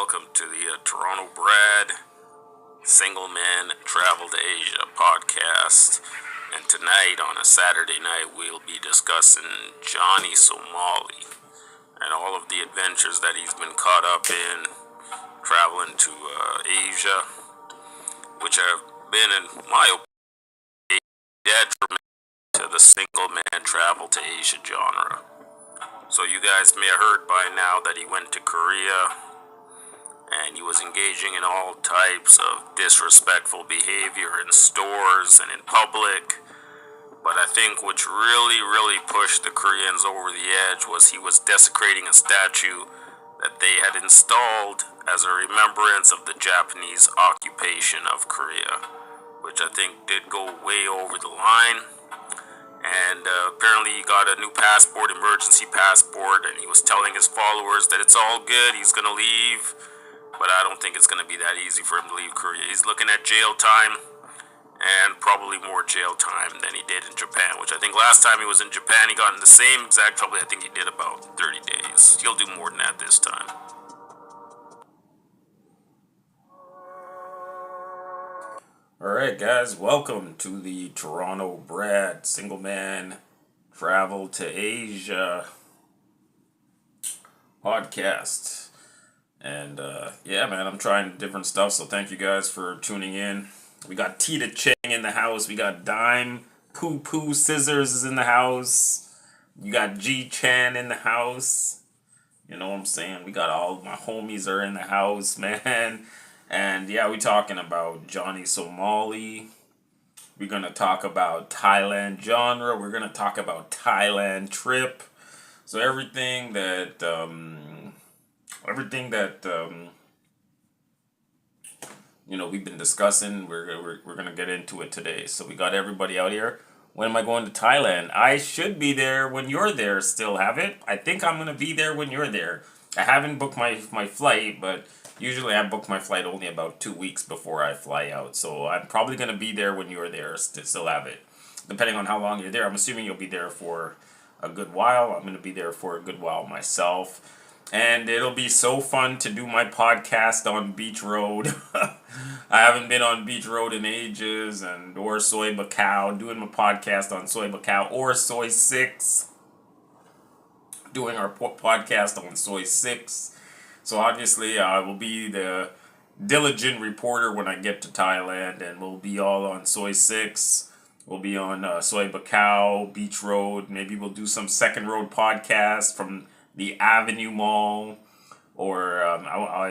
welcome to the Toronto Bred Single Man Travel to Asia podcast. And tonight, on a Saturday night, we'll be discussing Johnny Somali and all of the adventures that he's been caught up in traveling to Asia, which have been, in my opinion, detriment to the single man travel to Asia genre. So you guys may have heard by now that he went to Korea and he was engaging in all types of disrespectful behavior in stores and in public. But I think what really pushed the Koreans over the edge was he was desecrating a statue that they had installed as a remembrance of the Japanese occupation of Korea, which I think did go way over the line. And apparently he got a new passport, emergency passport, and he was telling his followers that it's all good, he's going to leave. But I don't think it's going to be that easy for him to leave Korea. He's looking at jail time, and probably more jail time than he did in Japan, which I think last time he was in Japan, he got in the same exact trouble. I think he did about 30 days. He'll do more than that this time. Alright guys, welcome to the Toronto Bred Single Man Travel to Asia podcast. And yeah man, I'm trying different stuff, so thank you guys for tuning in. We got Tita Chang in the house, we got Dime Poo Poo Scissors is in the house, you got G Chan in the house, you know what I'm saying? We got all my homies are in the house, man. And yeah, we talking about Johnny Somali. We're gonna talk about Thailand genre. We're gonna talk about Thailand trip. So everything that we've been discussing, we're gonna get into it today. So we got everybody out here. When am I going to Thailand? I should be there when you're there. Still have it. I think I'm gonna be there when you're there. I haven't booked my flight, but usually I book my flight only about 2 weeks before I fly out. So I'm probably going to be there when you're there, still have it. Depending on how long you're there. I'm assuming you'll be there for a good while. I'm going to be there for a good while myself. And it'll be so fun to do my podcast on Beach Road. I haven't been on Beach Road in ages. Or Soy Bacau. Doing my podcast on Soy Bacau or Soy 6. Doing our podcast on Soy 6. So obviously I will be the diligent reporter when I get to Thailand, and we'll be all on Soy 6. We'll be on Soy Bacau, Beach Road. Maybe we'll do some Second Road podcast from the Avenue Mall, or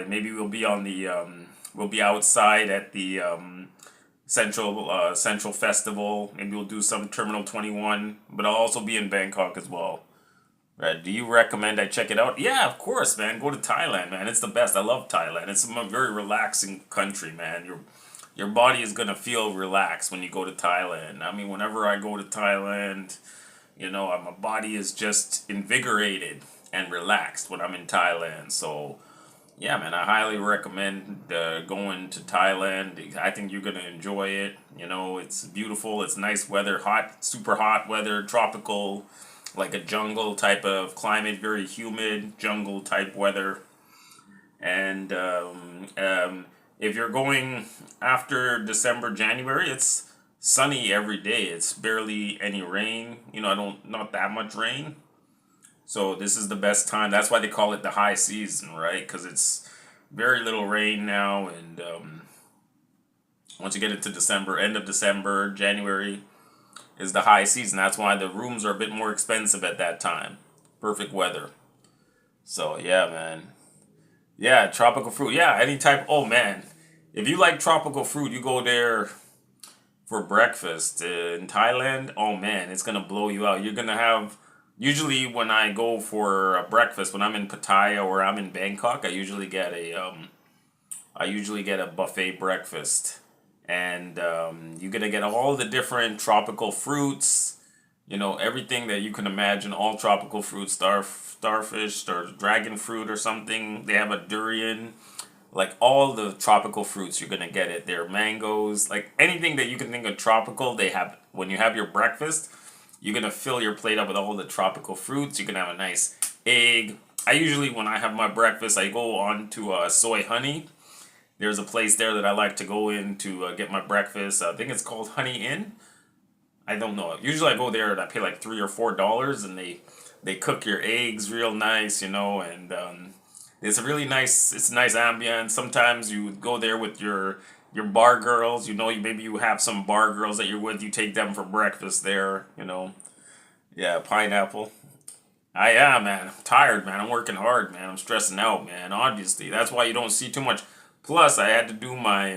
maybe we'll be on the we'll be outside at the Central Festival. Maybe we'll do some Terminal 21, but I'll also be in Bangkok as well. Right. Do you recommend I check it out? Yeah, of course, man. Go to Thailand, man. It's the best. I love Thailand. It's a very relaxing country, man. Your body is going to feel relaxed when you go to Thailand. I mean, whenever I go to Thailand, my body is just invigorated and relaxed when I'm in Thailand. So, yeah, man, I highly recommend going to Thailand. I think you're going to enjoy it. It's beautiful. It's nice weather, super hot weather, tropical, like a jungle type of climate, very humid jungle type weather. And if you're going after December, January, it's sunny every day. It's barely any rain. Not that much rain. So this is the best time. That's why they call it the high season, right? Because it's very little rain now. And once you get into December, end of December, January is the high season. That's why the rooms are a bit more expensive at that time. Perfect weather. So yeah, man. Yeah, tropical fruit. Yeah, any type. Oh man, if you like tropical fruit, you go there for breakfast in Thailand. Oh man, it's gonna blow you out. You're gonna have. Usually when I go for a breakfast, when I'm in Pattaya or I'm in Bangkok, I usually get a buffet breakfast. And you're going to get all the different tropical fruits, everything that you can imagine, all tropical fruits, starfish or dragon fruit or something. They have a durian, like all the tropical fruits you're going to get it. There are mangoes, like anything that you can think of tropical, they have. When you have your breakfast, you're going to fill your plate up with all the tropical fruits. You can have a nice egg, I usually, when I have my breakfast, I go on to Soy Honey. There's a place there that I like to go in to get my breakfast. I think it's called Honey Inn. I don't know. Usually I go there and I pay like $3 or $4, and they cook your eggs real nice, and it's a really nice. It's a nice ambience. Sometimes you would go there with your bar girls. Maybe you have some bar girls that you're with. You take them for breakfast there. Yeah, pineapple. I am, man. I'm tired, man. I'm working hard, man. I'm stressing out, man. Obviously, that's why you don't see too much. Plus, I had to do my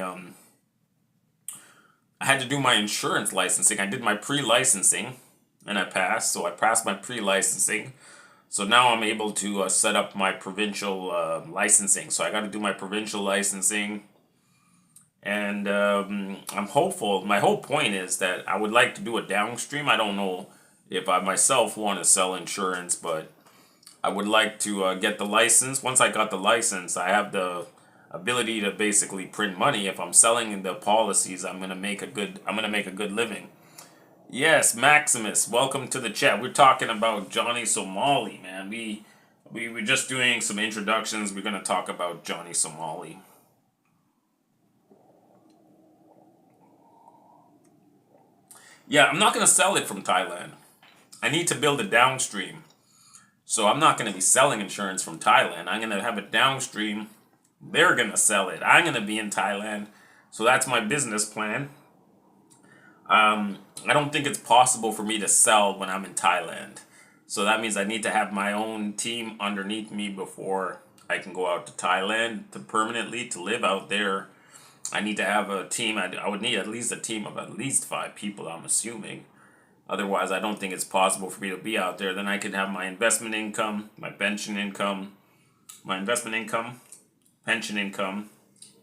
insurance licensing. I did my pre-licensing, and I passed. So I passed my pre-licensing. So now I'm able to set up my provincial licensing. So I got to do my provincial licensing, and I'm hopeful. My whole point is that I would like to do a downstream. I don't know if I myself want to sell insurance, but I would like to get the license. Once I got the license, I have the ability to basically print money. If I'm selling the policies, I'm gonna make a good living. Yes, Maximus, welcome to the chat. We're talking about Johnny Somali, man. We were just doing some introductions. We're gonna talk about Johnny Somali. Yeah, I'm not gonna sell it from Thailand. I need to build a downstream. So I'm not gonna be selling insurance from Thailand. I'm gonna have a downstream. They're gonna sell it. I'm gonna be in Thailand. So that's my business plan. I don't think it's possible for me to sell when I'm in Thailand. So that means I need to have my own team underneath me before I can go out to Thailand to permanently to live out there. I need to have a team. I would need at least a team of at least 5 people, I'm assuming. Otherwise, I don't think it's possible for me to be out there. Then I could have my investment income, my pension income, my investment income, pension income,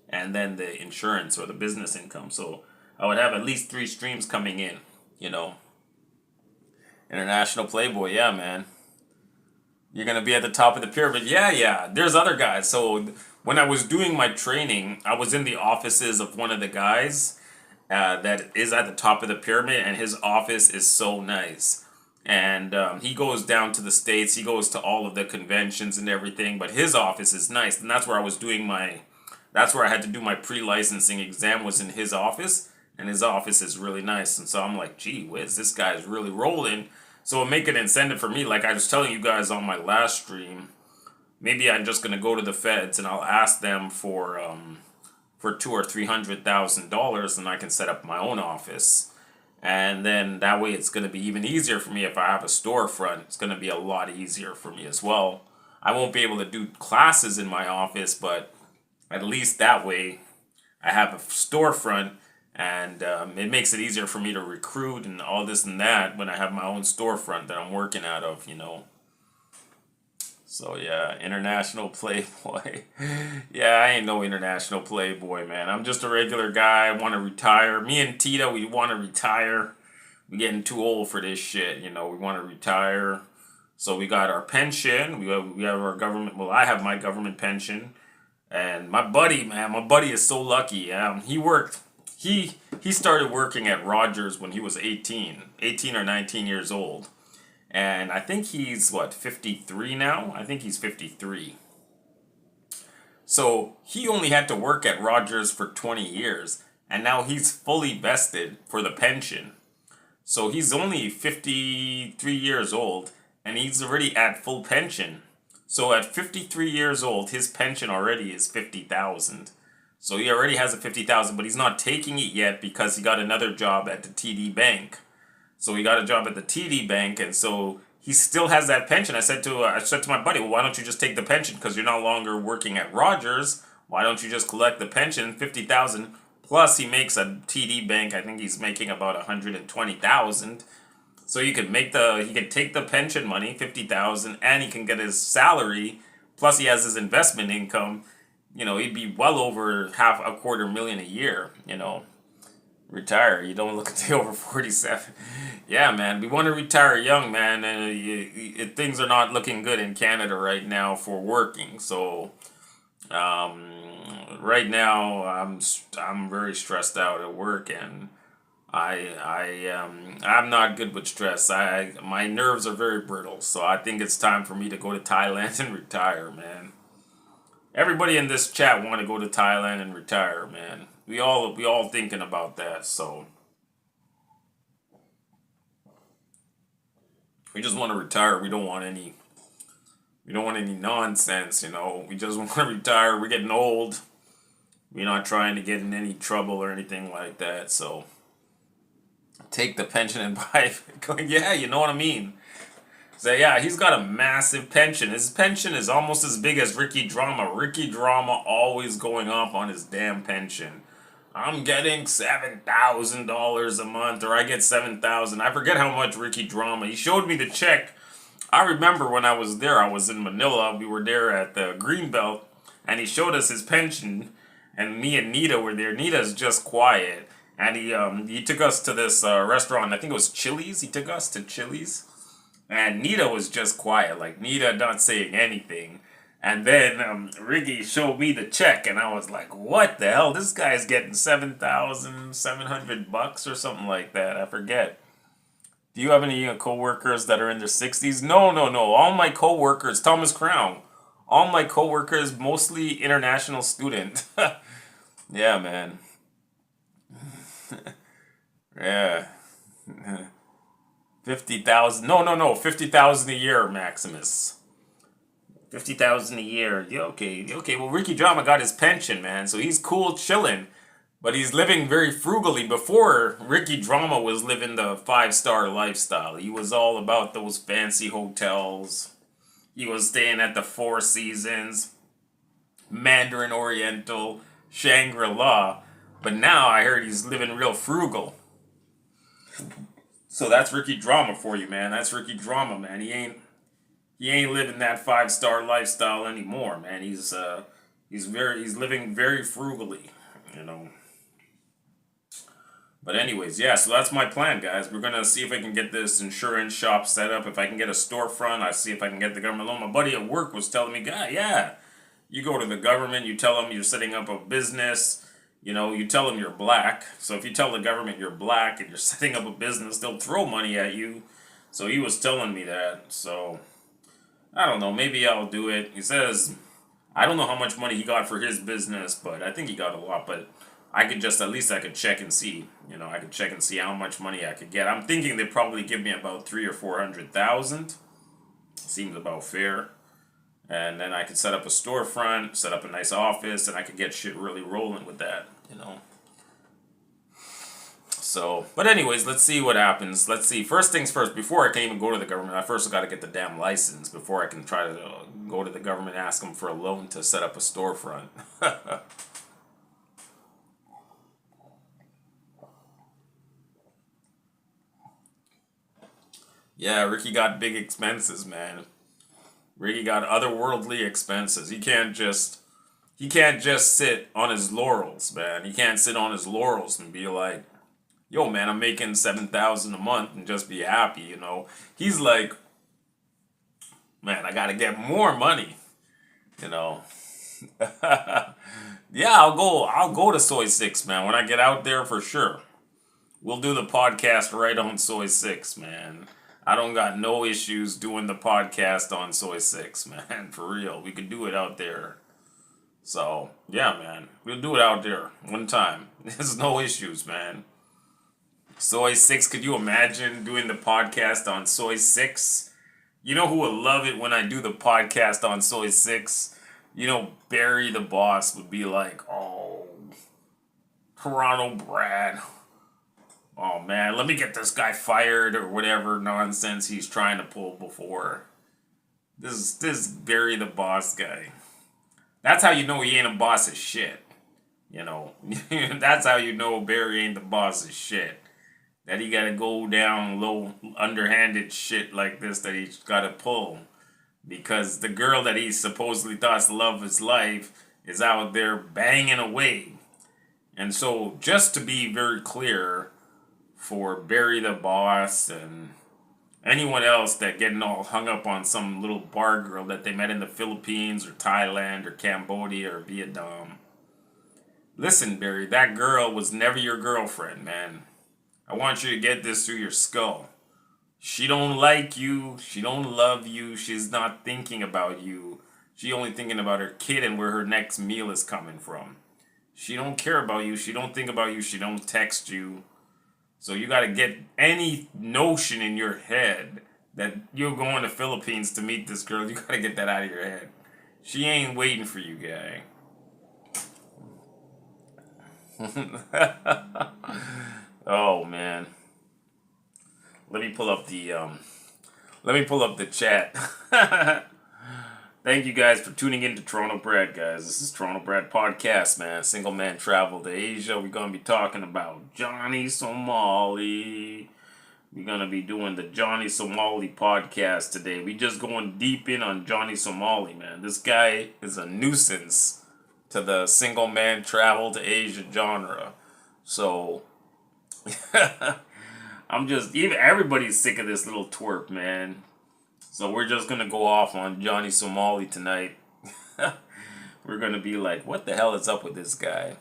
and then the insurance or the business income. So I would have at least 3 streams coming in, you know. International Playboy, yeah, man. You're gonna be at the top of the pyramid. Yeah, yeah. There's other guys. So when I was doing my training, I was in the offices of one of the guys that is at the top of the pyramid, and his office is so nice. And he goes down to the States. He goes to all of the conventions and everything. But his office is nice, and that's where I was doing my. That's where I had to do my pre-licensing exam. Was in his office, and his office is really nice. And so I'm like, gee whiz, this guy is really rolling. So it'll make an incentive for me. Like I was telling you guys on my last stream, maybe I'm just gonna go to the feds and I'll ask them for $200,000 or $300,000, and I can set up my own office. And then that way it's gonna be even easier for me if I have a storefront. It's gonna be a lot easier for me as well. I won't be able to do classes in my office, but at least that way I have a storefront, and it makes it easier for me to recruit and all this and that when I have my own storefront that I'm working out of, you know. So yeah, international playboy. Yeah, I ain't no international playboy, man. I'm just a regular guy. I want to retire. Me and Tita, we want to retire. We're getting too old for this shit, you know. We want to retire. So we got our pension. We have our government. Well, I have my government pension. And my buddy, man, my buddy is so lucky. He worked. He started working at Rogers when he was 18 or 19 years old. And I think he's, 53 now? I think he's 53. So he only had to work at Rogers for 20 years. And now he's fully vested for the pension. So he's only 53 years old. And he's already at full pension. So at 53 years old, his pension already is 50,000. So he already has a 50,000, but he's not taking it yet because he got another job at the TD Bank. So he got a job at the TD Bank, and so he still has that pension. I said to my buddy, well, why don't you just take the pension? Because you're no longer working at Rogers. Why don't you just collect the pension, 50,000? Plus, he makes a TD Bank. I think he's making about 120,000. So he could take the pension money, 50,000, and he can get his salary. Plus, he has his investment income. You know, he'd be well over $250,000 a year. You know, retire. You don't look until over 47. Yeah, man, we want to retire young, man, and things are not looking good in Canada right now for working. So, right now I'm very stressed out at work, and I'm not good with stress. My nerves are very brittle, so I think it's time for me to go to Thailand and retire, man. Everybody in this chat want to go to Thailand and retire, man. We all thinking about that, so we just want to retire. We don't want any nonsense, you know. We just want to retire. We're getting old. We're not trying to get in any trouble or anything like that, so take the pension and buy it. Yeah, you know what I mean. So yeah, he's got a massive pension. His pension is almost as big as Ricky Drama. Ricky Drama always going up on his damn pension. I'm getting $7,000 a month, or I get 7,000. I forget how much Ricky Drama. He showed me the check. I remember when I was there. I was in Manila. We were there at the Greenbelt, and he showed us his pension. And me and Nita were there. Nita's just quiet, and he took us to this restaurant. I think it was Chili's. He took us to Chili's. And Nita was just quiet, like Nita not saying anything. And then Ricky showed me the check, and I was like, "What the hell? This guy's getting $7,700 or something like that." I forget. Do you have any coworkers that are in their 60s? No, no, no. All my coworkers, Thomas Crown. All my coworkers, mostly international student. Yeah, man. Yeah. 50,000. No, no, no. 50,000 a year, Maximus. 50,000 a year. Yeah, okay. Okay, well, Ricky Drama got his pension, man. So he's cool chilling. But he's living very frugally. Before, Ricky Drama was living the five-star lifestyle. He was all about those fancy hotels. He was staying at the Four Seasons, Mandarin Oriental, Shangri-La. But now I heard he's living real frugal. So that's Ricky Drama for you, man. That's Ricky Drama, man. He ain't living that five-star lifestyle anymore, man. He's living very frugally, you know. But anyways, yeah, so that's my plan, guys. We're gonna see if I can get this insurance shop set up. If I can get a storefront, I see if I can get the government loan. My buddy at work was telling me, "Guy, yeah, you go to the government, you tell them you're setting up a business, you know, you tell them you're black. So if you tell the government you're black and you're setting up a business, they'll throw money at you." So he was telling me that. So I don't know, maybe I'll do it. He says, I don't know how much money he got for his business, but I think he got a lot, but I could just, at least I could check and see. You know, I could check and see how much money I could get. I'm thinking they'd probably give me about 300,000 or 400,000. Seems about fair. And then I could set up a storefront, set up a nice office, and I could get shit really rolling with that, you know. So, but anyways, let's see what happens. Let's see. First things first, before I can even go to the government, I first got to get the damn license before I can try to go to the government and ask them for a loan to set up a storefront. Yeah, Ricky got big expenses, man. Ricky got otherworldly expenses. He can't just sit on his laurels, man. He can't sit on his laurels and be like, "Yo, man, I'm making 7,000 a month," and just be happy, you know. He's like, "Man, I gotta get more money," you know. Yeah, I'll go to Soy Six, man. When I get out there, for sure. We'll do the podcast right on Soy Six, man. I don't got no issues doing the podcast on Soy Six, man. For real. We could do it out there. So, yeah, man. We'll do it out there one time. There's no issues, man. Soy Six, could you imagine doing the podcast on Soy Six? You know who will love it when I do the podcast on Soy Six? You know, Barry the boss would be like, "Oh, Toronto Brad. Oh man, let me get this guy fired," or whatever nonsense he's trying to pull before. This Barry the boss guy. That's how you know he ain't a boss of shit. You know, that's how you know Barry ain't the boss of shit. That he gotta go down low, underhanded shit like this that he's gotta pull. Because the girl that he supposedly thought's the love of his life is out there banging away. And so, just to be very clear, for Barry the boss and anyone else that getting all hung up on some little bar girl that they met in the Philippines or Thailand or Cambodia or Vietnam. Listen, Barry, that girl was never your girlfriend, man. I want you to get this through your skull. She don't like you. She don't love you. She's not thinking about you. She only thinking about her kid and where her next meal is coming from. She don't care about you. She don't think about you. She don't text you. So you got to get any notion in your head that you're going to Philippines to meet this girl. You got to get that out of your head. She ain't waiting for you, guy. Oh man. Let me pull up the chat. Thank you guys for tuning in to Toronto Brad, guys. This is Toronto Brad Podcast, man. Single man travel to Asia. We're going to be talking about Johnny Somali. We're going to be doing the Johnny Somali podcast today. We just going deep in on Johnny Somali, man. This guy is a nuisance to the single man travel to Asia genre. So, everybody's sick of this little twerp, man. So we're just going to go off on Johnny Somali tonight. We're going to be like, what the hell is up with this guy?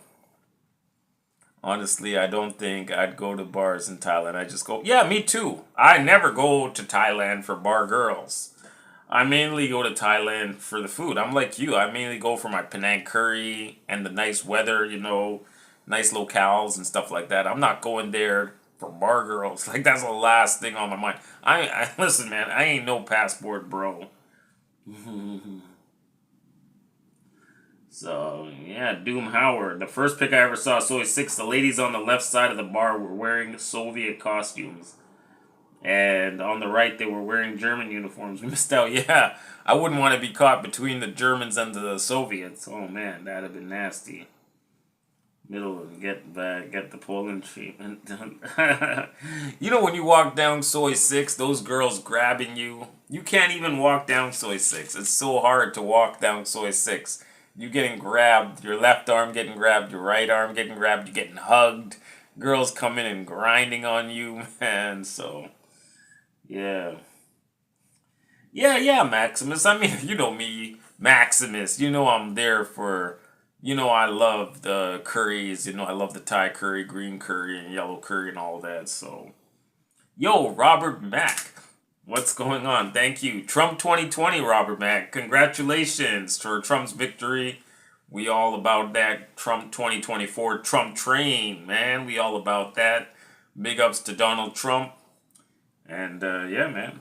Honestly, I don't think I'd go to bars in Thailand. I just go, yeah, me too. I never go to Thailand for bar girls. I mainly go to Thailand for the food. I'm like you. I mainly go for my Penang curry and the nice weather, nice locales and stuff like that. I'm not going there for bar girls. Like, that's the last thing on my mind. Listen, man, I ain't no passport, bro. So, yeah, Doom Howard. The first pic I ever saw, Soy 6, the ladies on the left side of the bar were wearing Soviet costumes. And on the right, they were wearing German uniforms. We missed out, yeah. I wouldn't want to be caught between the Germans and the Soviets. Oh, man, that'd have been nasty. Middle and get the Poland treatment. When you walk down Soy 6, those girls grabbing you. You can't even walk down Soy 6. It's so hard to walk down Soy 6. You getting grabbed, your left arm getting grabbed, your right arm getting grabbed, you getting hugged. Girls coming and grinding on you, man. So, yeah. Yeah, Maximus. I mean, you know me, Maximus. I'm there for... I love the curries. I love the Thai curry, green curry, and yellow curry and all that. So, yo, Robert Mack. What's going on? Thank you. Trump 2020, Robert Mack. Congratulations for Trump's victory. We all about that. Trump 2024, Trump train, man. We all about that. Big ups to Donald Trump. And, yeah, man.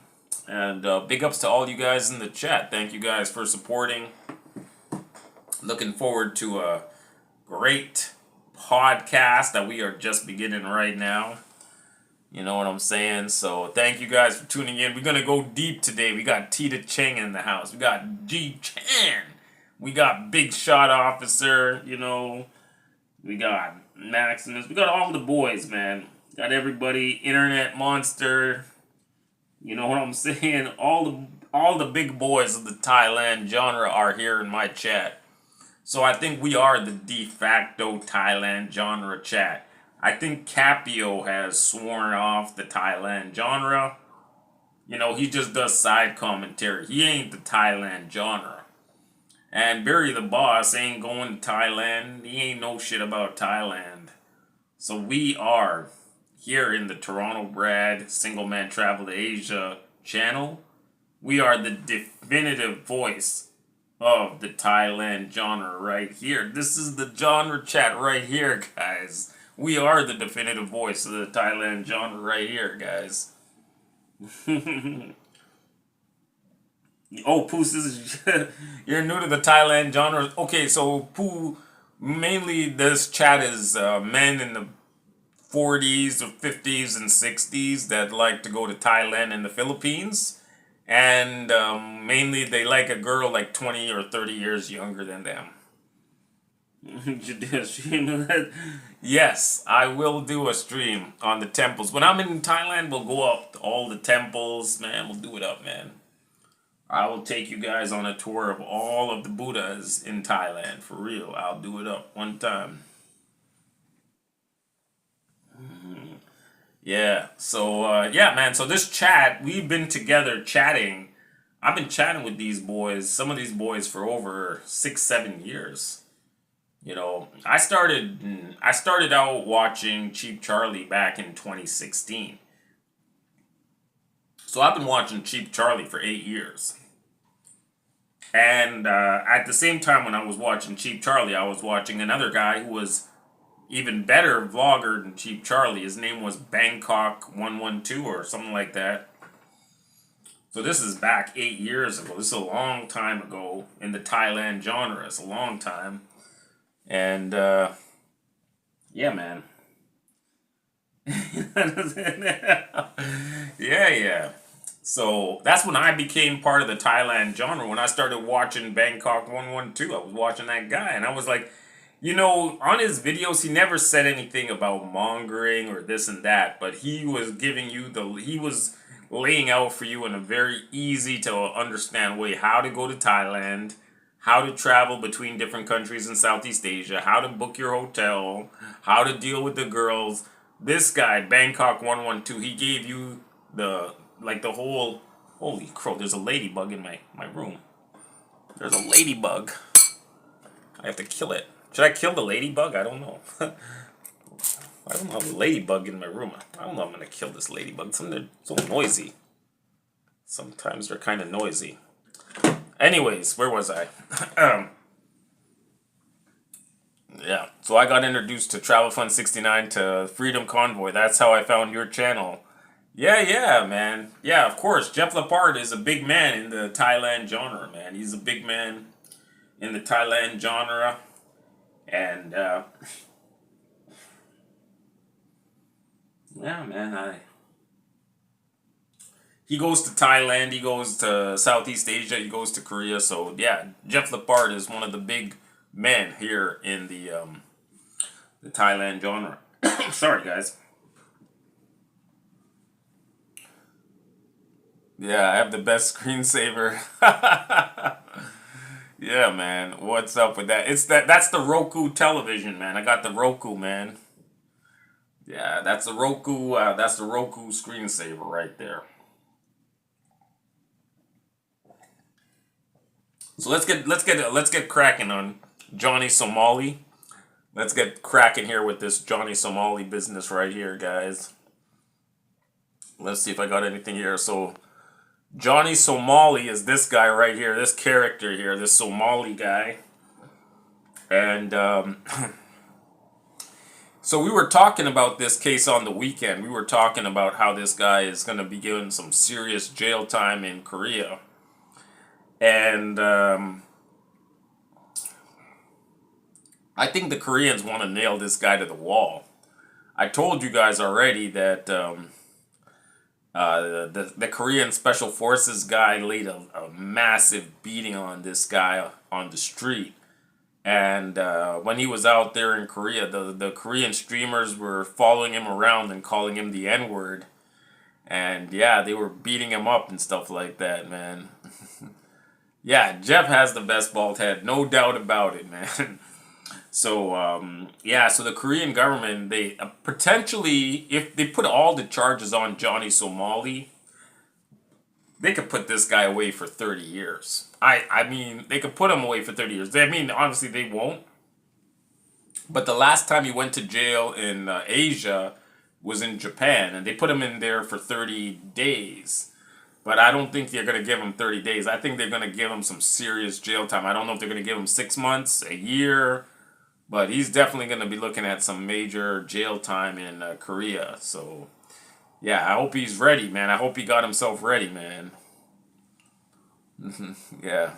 And big ups to all you guys in the chat. Thank you guys for supporting. Looking forward to a great podcast that we are just beginning right now. You know what I'm saying? So thank you guys for tuning in. We're going to go deep today. We got Tita Cheng in the house. We got G Chan. We got Big Shot Officer. We got Maximus. We got all the boys, man. Got everybody. Internet Monster. You know what I'm saying? All the big boys of the Thailand genre are here in my chat. So I think we are the de facto Thailand genre chat. I think Capio has sworn off the Thailand genre. He just does side commentary. He ain't the Thailand genre. And Barry the Boss ain't going to Thailand. He ain't no shit about Thailand. So we are here in the Toronto Brad Single Man Travel to Asia channel. We are the definitive voice of the Thailand genre right here. This is the genre chat right here, guys. We are the definitive voice of the Thailand genre right here, guys. Oh, Pooh, this is you're new to the Thailand genre. Okay, so Pooh, mainly this chat is men in the 40s or 50s and 60s that like to go to Thailand and the Philippines. And mainly they like a girl like 20 or 30 years younger than them. Yes, I will do a stream on the temples. When I'm in Thailand, we'll go up to all the temples, man. We'll do it up, man. I will take you guys on a tour of all of the Buddhas in Thailand, for real. I'll do it up one time. Yeah, so, yeah, man, so this chat, we've been together chatting. I've been chatting with these boys, some of these boys, for over 6-7 years. You know, I started out watching Cheap Charlie back in 2016. So I've been watching Cheap Charlie for 8 years. And at the same time when I was watching Cheap Charlie, I was watching another guy who was even better vlogger than Cheap Charlie. His name was Bangkok 112 or something like that. So this is back 8 years ago. This is a long time ago in the Thailand genre. It's a long time. And yeah, man. Yeah, yeah. So that's when I became part of the Thailand genre. When I started watching Bangkok 112, I was watching that guy, and I was like, on his videos, he never said anything about mongering or this and that, but he was he was laying out for you in a very easy to understand way how to go to Thailand, how to travel between different countries in Southeast Asia, how to book your hotel, how to deal with the girls. This guy, Bangkok 112, he gave you the whole, holy crow, there's a ladybug in my room. There's a ladybug. I have to kill it. Should I kill the ladybug? I don't know. I don't have a ladybug in my room. I don't know if I'm going to kill this ladybug. They're so noisy. Sometimes they're kind of noisy. Anyways, where was I? Yeah, so I got introduced to Travel Fun 69 to Freedom Convoy. That's how I found your channel. Yeah, yeah, man. Yeah, of course. Jeff Lepard is a big man in the Thailand genre, man. He's a big man in the Thailand genre. And, yeah, man, he goes to Thailand, he goes to Southeast Asia, he goes to Korea. So, yeah, Jeff Lepard is one of the big men here in the Thailand genre. Sorry, guys. Yeah, I have the best screensaver. Yeah, man. What's up with that? That's the Roku television, man. I got the Roku, man. Yeah, that's the Roku. That's the Roku screensaver right there. So let's get cracking on Johnny Somali. Let's get cracking here with this Johnny Somali business right here, guys. Let's see if I got anything here. So Johnny Somali is this guy right here, this character here, this Somali guy. And so we were talking about this case on the weekend. We were talking about how this guy is going to be given some serious jail time in Korea. And I think the Koreans want to nail this guy to the wall. I told you guys already that the Korean Special Forces guy laid a massive beating on this guy on the street. And when he was out there in Korea, the Korean streamers were following him around and calling him the N-word. And yeah, they were beating him up and stuff like that, man. Yeah, Jeff has the best bald head, no doubt about it, man. So, yeah, so the Korean government, they potentially, if they put all the charges on Johnny Somali, they could put this guy away for 30 years. I mean, they could put him away for 30 years. I mean, honestly, they won't. But the last time he went to jail in Asia was in Japan, and they put him in there for 30 days. But I don't think they're going to give him 30 days. I think they're going to give him some serious jail time. I don't know if they're going to give him 6 months, a year, but he's definitely going to be looking at some major jail time in Korea. So, yeah, I hope he's ready, man. I hope he got himself ready, man. Yeah.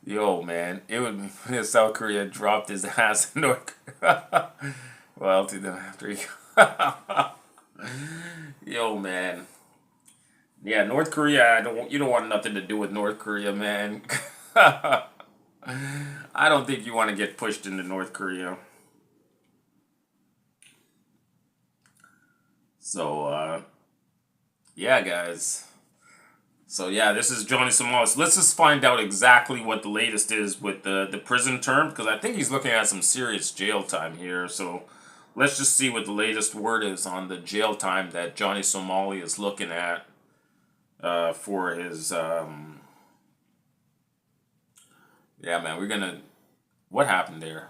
Yo, man, it would be if South Korea dropped his ass in North Korea. Well, to them after he. Yo, man. Yeah, North Korea. You don't want nothing to do with North Korea, man. I don't think you want to get pushed into North Korea. So, yeah, guys. So yeah, this is Johnny Somali. So let's just find out exactly what the latest is with the prison term, because I think he's looking at some serious jail time here. So let's just see what the latest word is on the jail time that Johnny Somali is looking at for his Yeah, man, we're gonna. What happened there?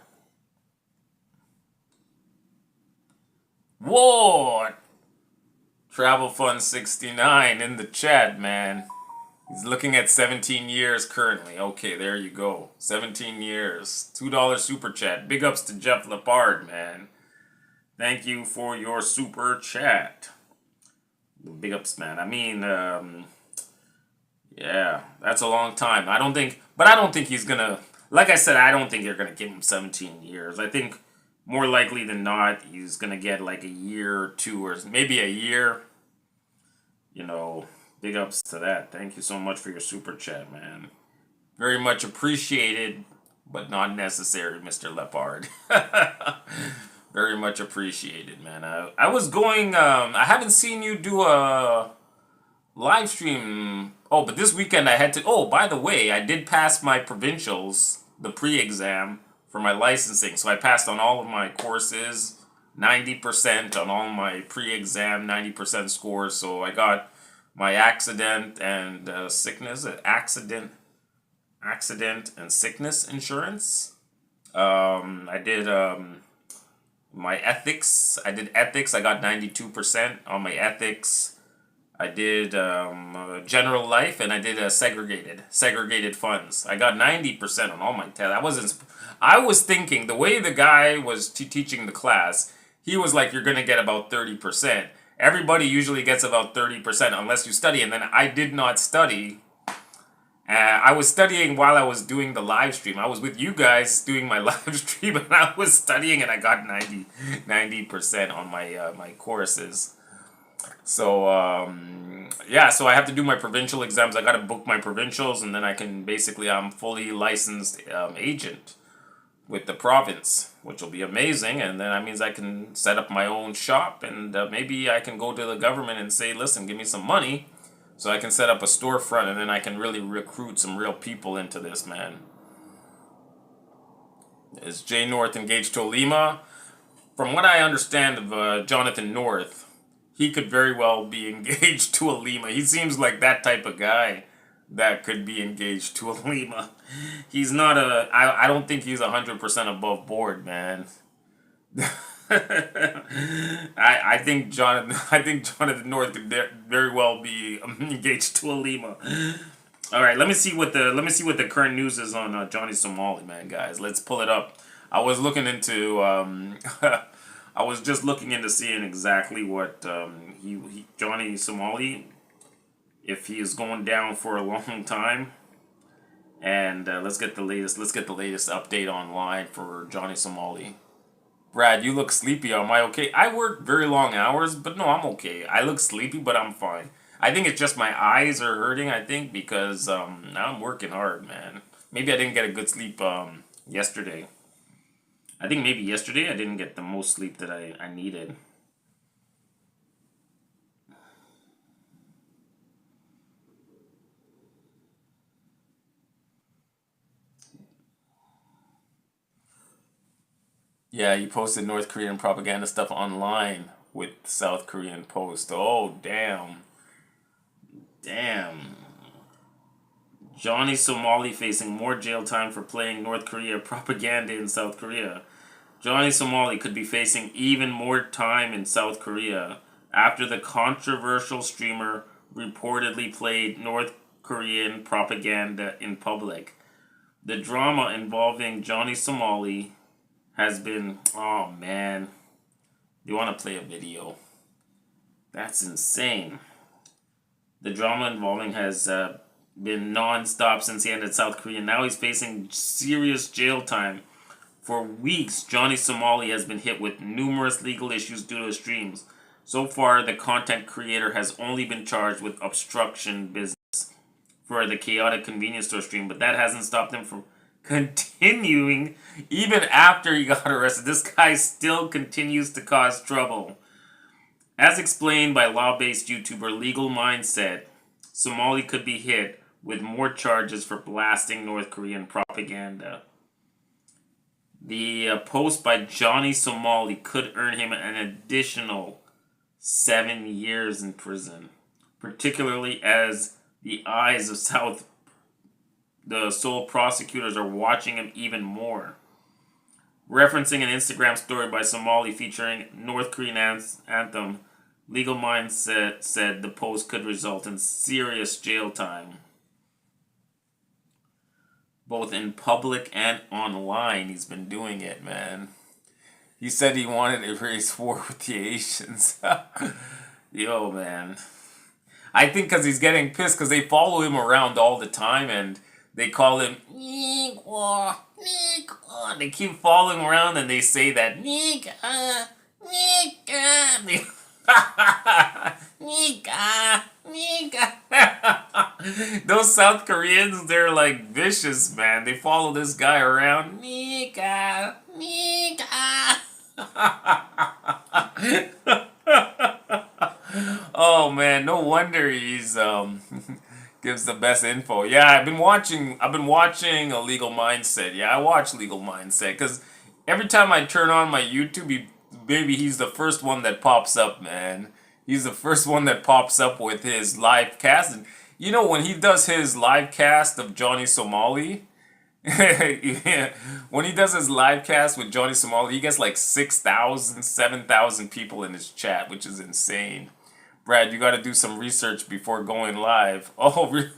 Whoa! Travel Fund 69 in the chat, man. He's looking at 17 years currently. Okay, there you go. 17 years. $2 super chat. Big ups to Jeff Lepard, man. Thank you for your super chat. Big ups, man. I mean, yeah, that's a long time. I don't think he's gonna, like I said, I don't think you're gonna give him 17 years. I think more likely than not, he's gonna get like a year or two, or maybe a year. You know, big ups to that. Thank you so much for your super chat, man. Very much appreciated, but not necessary, Mr. Lepard. Very much appreciated, man. I was going, I haven't seen you do a live stream. Oh, but this weekend I had to. Oh, by the way, I did pass my provincials, the pre-exam for my licensing. So I passed on all of my courses, 90% on all my pre-exam, 90% scores. So I got my accident and sickness, accident and sickness insurance. I did my ethics. I did ethics. I got 92% on my ethics. I did general life, and I did segregated funds. I got 90% on all my tests. I was thinking the way the guy was teaching the class, he was like, "You're gonna get about 30%." Everybody usually gets about 30% unless you study, and then I did not study. I was studying while I was doing the live stream. I was with you guys doing my live stream, and I was studying, and I got 90% on my courses. So yeah, so I have to do my provincial exams. I got to book my provincials, and then I can basically I'm fully licensed agent with the province, which will be amazing. And then that means I can set up my own shop, and maybe I can go to the government and say, listen, give me some money, so I can set up a storefront, and then I can really recruit some real people into this, man. Is Jay North engaged to Olima? From what I understand of Jonathan North, he could very well be engaged to Olima. He seems like that type of guy that could be engaged to Olima. He's not I don't think he's 100% above board, man. I think Jonathan North could very well be engaged to Olima. All right, let me see what the current news is on Johnny Somali, man, guys. Let's pull it up. I was looking into I was just looking into seeing exactly what Johnny Somali, if he is going down for a long time, and let's get the latest update online for Johnny Somali. Brad, you look sleepy. Am I okay? I work very long hours, but no, I'm okay. I look sleepy, but I'm fine. I think it's just my eyes are hurting. I think because now I'm working hard, man. Maybe I didn't get a good sleep yesterday. I think maybe yesterday I didn't get the most sleep that I needed. Yeah, you posted North Korean propaganda stuff online with South Korean Post. Oh, damn. Damn. Johnny Somali facing more jail time for playing North Korea propaganda in South Korea. Johnny Somali could be facing even more time in South Korea after the controversial streamer reportedly played North Korean propaganda in public. The drama involving Johnny Somali has been. Oh man. You want to play a video? That's insane. The drama involving has been non-stop since he ended South Korea. Now he's facing serious jail time. For weeks, Johnny Somali has been hit with numerous legal issues due to his streams. So far, the content creator has only been charged with obstruction business for the chaotic convenience store stream, but that hasn't stopped him from continuing even after he got arrested. This guy still continues to cause trouble. As explained by law-based YouTuber Legal Mindset, Somali could be hit with more charges for blasting North Korean propaganda. The post by Johnny Somali could earn him an additional 7 years in prison, particularly as the eyes of the Seoul prosecutors are watching him even more. Referencing an Instagram story by Somali featuring North Korean anthem, Legal Minds said the post could result in serious jail time, both in public and online. He's been doing it, man. He said he wanted to raise war with the Asians. Yo, man. I think because he's getting pissed because they follow him around all the time and they call him Nigwa, Nigwa. They keep following around and they say that Nigga, Nigga, Nigga, Nigga. Those South Koreans, they're like vicious, man. They follow this guy around. Nigga, Nigga. Oh man, no wonder he's gives the best info. Yeah, I've been watching a Legal Mindset. Yeah, I watch Legal Mindset because every time I turn on my YouTube, maybe he's the first one that pops up, man. He's the first one that pops up with his live cast. And you know when he does his live cast of Johnny Somali, yeah, when he does his live cast with Johnny Somali, he gets like 6,000, 7,000 people in his chat, which is insane. Brad, you got to do some research before going live. Oh, really?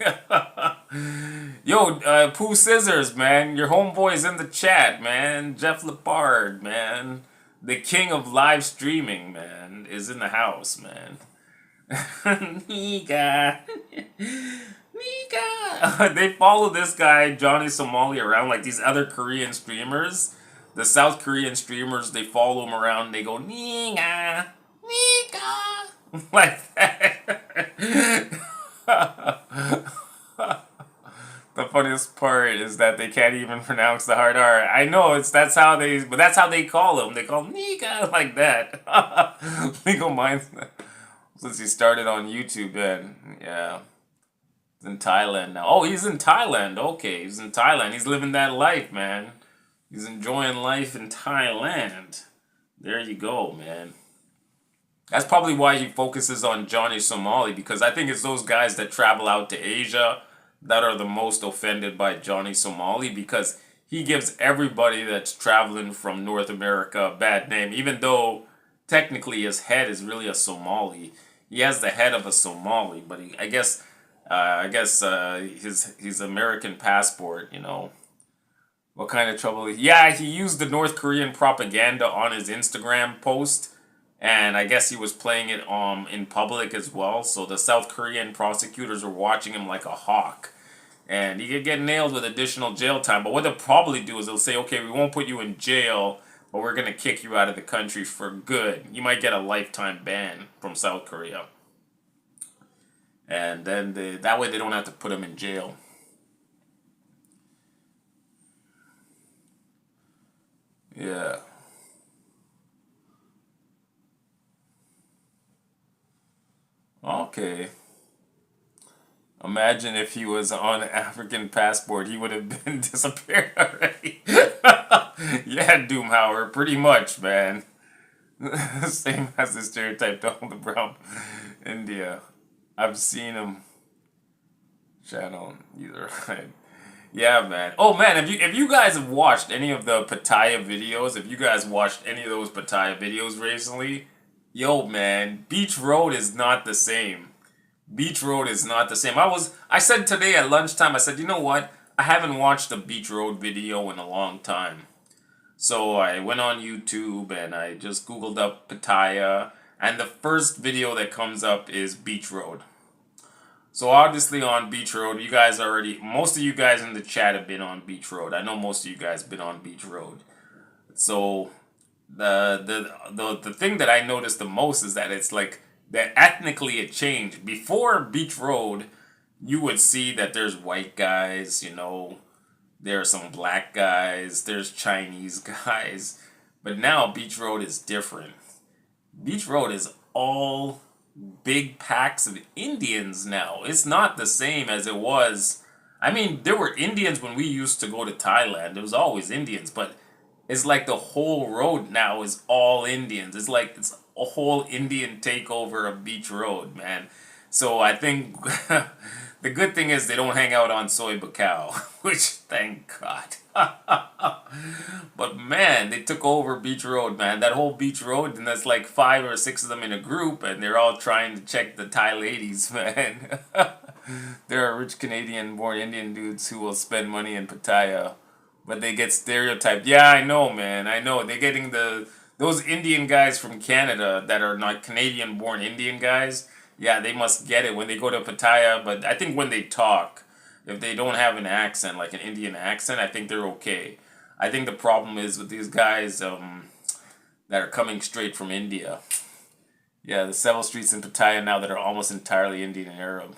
Yo, Pooh Scissors, man. Your homeboy's in the chat, man. Jeff Lepard, man. The king of live streaming, man, is in the house, man. Niga. Niga. They follow this guy, Johnny Somali, around like these other Korean streamers. The South Korean streamers, they follow him around and they go, Niga. Niga. Like that. The funniest part is that they can't even pronounce the hard R. I know that's how they call him. They call him Nika like that. Legal Minds. Since he started on YouTube, then yeah, he's in Thailand now. Oh, he's in Thailand. Okay, he's in Thailand. He's living that life, man. He's enjoying life in Thailand. There you go, man. That's probably why he focuses on Johnny Somali, because I think it's those guys that travel out to Asia that are the most offended by Johnny Somali, because he gives everybody that's traveling from North America a bad name, even though technically his head is really a Somali. He has the head of a Somali, but I guess his American passport, you know. What kind of trouble? Yeah, he used the North Korean propaganda on his Instagram post. And I guess he was playing it in public as well. So the South Korean prosecutors are watching him like a hawk. And he could get nailed with additional jail time. But what they'll probably do is they'll say, okay, we won't put you in jail, but we're going to kick you out of the country for good. You might get a lifetime ban from South Korea. And then that way they don't have to put him in jail. Yeah. Okay. Imagine if he was on an African passport, he would have been disappeared already. Yeah, Doomhauer, pretty much, man. Same as the stereotype Donald Brown, India. I've seen him channel either. Yeah, man. Oh man, if you guys have watched any of the Pattaya videos, if you guys watched any of those Pattaya videos recently, yo, man, Beach Road is not the same. Beach Road is not the same. I said today at lunchtime, I said, you know what? I haven't watched a Beach Road video in a long time. So I went on YouTube and I just Googled up Pattaya, and the first video that comes up is Beach Road. So obviously on Beach Road, most of you guys in the chat have been on Beach Road. I know most of you guys have been on Beach Road. So the thing that I noticed the most is that it's like that ethnically it changed. Before Beach Road, you would see that there's white guys, you know, there are some black guys, there's Chinese guys, but now Beach Road is different. Beach Road is all big packs of Indians now. It's not the same as it was. I mean, there were Indians when we used to go to Thailand. There was always Indians, but it's like the whole road now is all Indians. It's like it's a whole Indian takeover of Beach Road, man. So I think The good thing is they don't hang out on Soy Bacow, which thank God. But man, they took over Beach Road, man. That whole Beach Road, and that's like 5 or 6 of them in a group, and they're all trying to check the Thai ladies, man. There are rich Canadian-born Indian dudes who will spend money in Pattaya, but they get stereotyped. Yeah, I know, man. I know. They're getting those Indian guys from Canada that are not Canadian-born Indian guys. Yeah, they must get it when they go to Pattaya. But I think when they talk, if they don't have an accent, like an Indian accent, I think they're okay. I think the problem is with these guys that are coming straight from India. Yeah, the several streets in Pattaya now that are almost entirely Indian and Arab.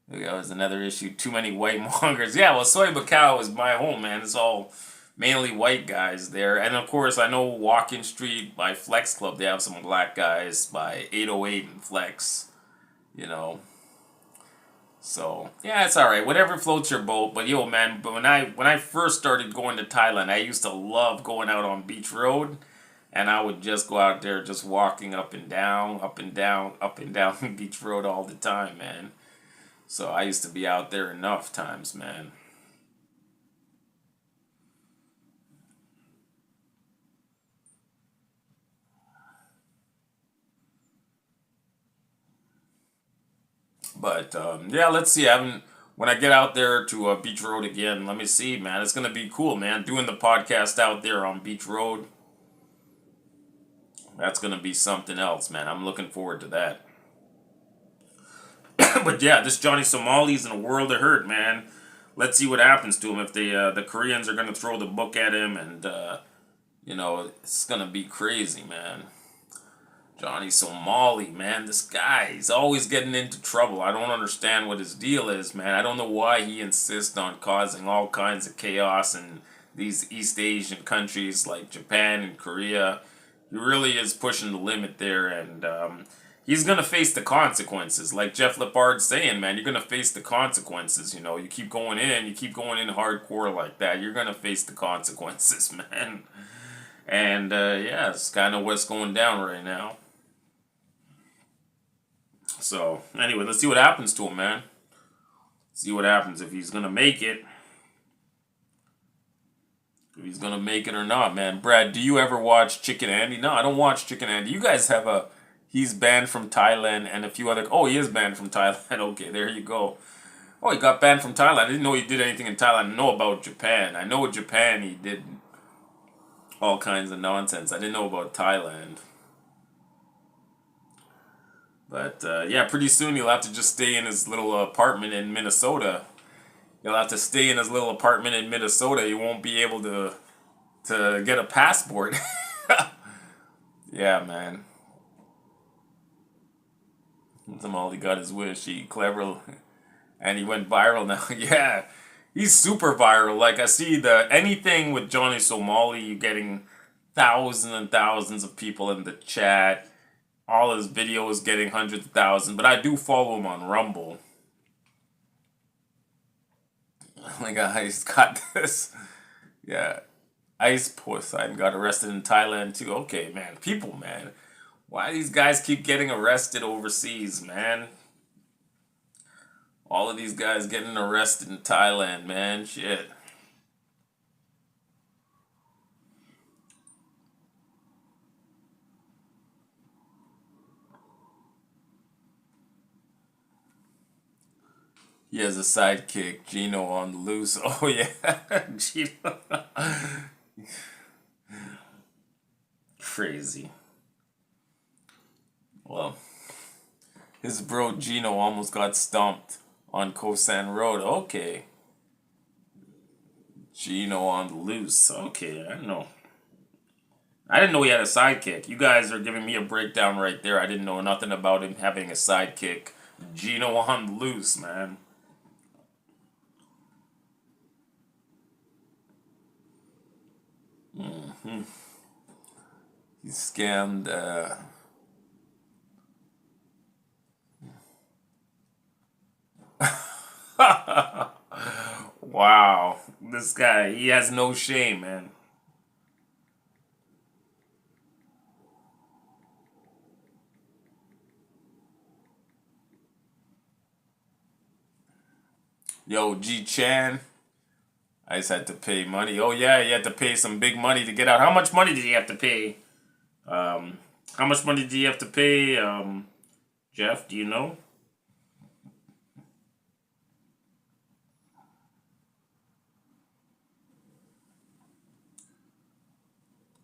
That was another issue. Too many white mongers. Yeah, well, Soy Bacow is my home, man. It's all mainly white guys there. And of course, I know Walking Street by Flex Club, they have some black guys by 808 and Flex, you know. So, yeah, it's alright. Whatever floats your boat. But yo, man, but when I first started going to Thailand, I used to love going out on Beach Road. And I would just go out there just walking up and down, up and down, up and down Beach Road all the time, man. So I used to be out there enough times, man. But yeah, let's see. I haven't. When I get out there to Beach Road again, let me see, man. It's gonna be cool, man. Doing the podcast out there on Beach Road, that's gonna be something else, man. I'm looking forward to that. But yeah, this Johnny Somali's in a world of hurt, man. Let's see what happens to him if the Koreans are gonna throw the book at him, and it's gonna be crazy, man. Johnny Somali, man, this guy, he's always getting into trouble. I don't understand what his deal is, man. I don't know why he insists on causing all kinds of chaos in these East Asian countries like Japan and Korea. He really is pushing the limit there, and he's going to face the consequences. Like Jeff Lepard's saying, man, you're going to face the consequences, you you keep going in hardcore like that, you're going to face the consequences, man. And yeah, it's kind of what's going down right now. So, anyway, let's see what happens to him, man. See what happens if he's gonna make it. If he's gonna make it or not, man. Brad, do you ever watch Chicken Andy? No, I don't watch Chicken Andy. You guys have a... He's banned from Thailand and a few other... Oh, he is banned from Thailand. Okay, there you go. Oh, he got banned from Thailand. I didn't know he did anything in Thailand. I know about Japan. I know Japan he did all kinds of nonsense. I didn't know about Thailand. But yeah, pretty soon he'll have to just stay in his little apartment in Minnesota. He'll have to stay in his little apartment in Minnesota. He won't be able to get a passport. Yeah, man. Somali got his wish. He clever, and he went viral now. Yeah, he's super viral. Like I see anything with Johnny Somali, you getting thousands and thousands of people in the chat. All his videos getting hundreds of thousands, but I do follow him on Rumble. Like he's got this, yeah. Ice Poseidon got arrested in Thailand too. Okay, man, people, man, why these guys keep getting arrested overseas, man? All of these guys getting arrested in Thailand, man. Shit. He has a sidekick, Gino on the loose. Oh yeah, Gino. Crazy. Well, his bro Gino almost got stumped on Kosan Road. Okay. Gino on the loose. Okay, I don't know. I didn't know he had a sidekick. You guys are giving me a breakdown right there. I didn't know nothing about him having a sidekick. Gino on the loose, man. Hmm. He scammed. Wow, this guy, he has no shame, man. Yo, G Chan. I just had to pay money. Oh yeah, you had to pay some big money to get out. How much money did you have to pay? Um, how much money do you have to pay? Jeff, do you know?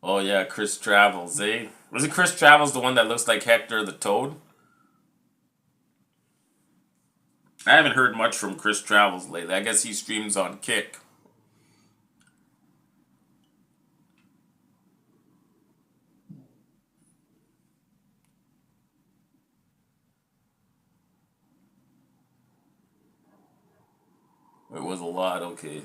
Oh yeah, Chris Travels, eh? Was it Chris Travels the one that looks like Hector the Toad? I haven't heard much from Chris Travels lately. I guess he streams on Kick. It was a lot, okay.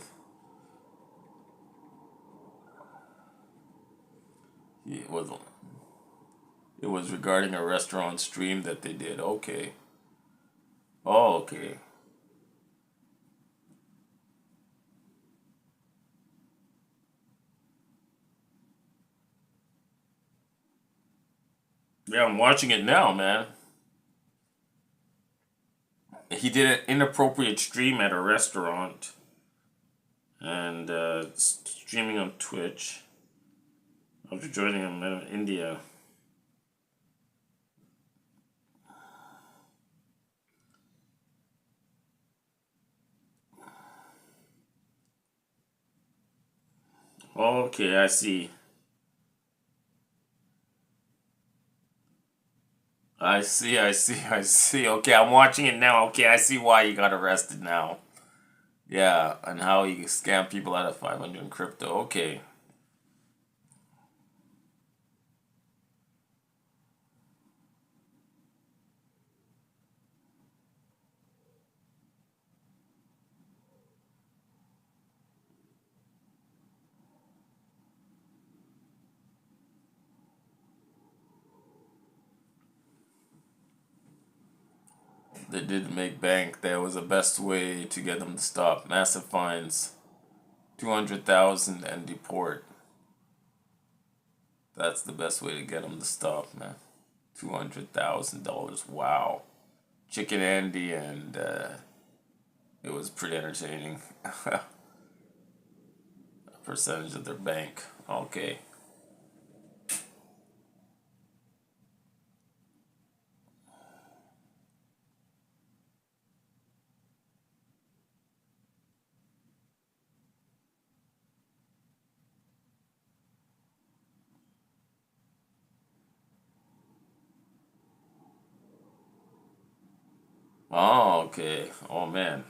It was it was regarding a restaurant stream that they did. Okay. Oh, okay. Yeah, I'm watching it now, man. He did an inappropriate stream at a restaurant and streaming on Twitch after joining him in India. Okay, I see. I see. Okay, I'm watching it now. Okay, I see why he got arrested now. Yeah, and how he scammed people out of 500 in crypto. Okay. They did make bank. That was the best way to get them to stop. Massive fines. 200,000 and deport. That's the best way to get them to stop, man. $200,000. Wow. Chicken Andy, and it was pretty entertaining. A percentage of their bank. Okay. Oh, okay. Oh, man.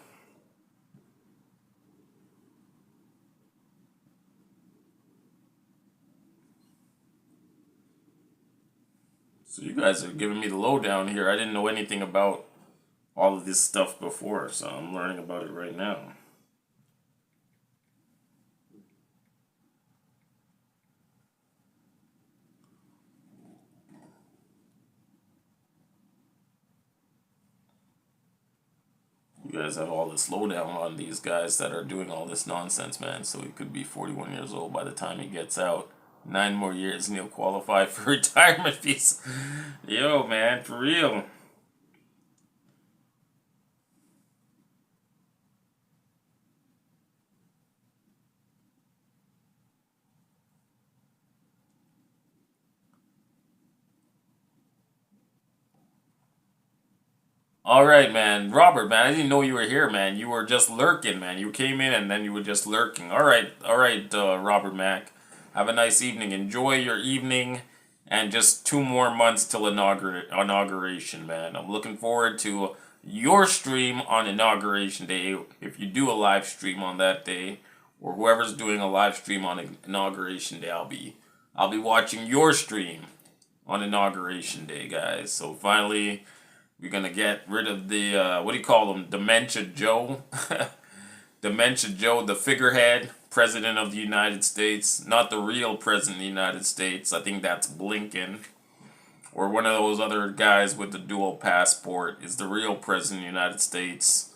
So you guys are giving me the lowdown here. I didn't know anything about all of this stuff before, so I'm learning about it right now. You guys have all this lowdown on these guys that are doing all this nonsense, man. So he could be 41 years old by the time he gets out. 9 more years and he'll qualify for retirement fees. Yo, man, for real. All right, man. Robert, man, I didn't know you were here, man. You were just lurking, man. You came in and then you were just lurking. All right, Robert Mack. Have a nice evening. Enjoy your evening, and just 2 more months till inauguration, man. I'm looking forward to your stream on inauguration day. If you do a live stream on that day, or whoever's doing a live stream on inauguration day, I'll be watching your stream on inauguration day, guys. So finally. We're gonna get rid of the what do you call him? Dementia Joe, Dementia Joe, the figurehead president of the United States, not the real president of the United States. I think that's Blinken, or one of those other guys with the dual passport is the real president of the United States.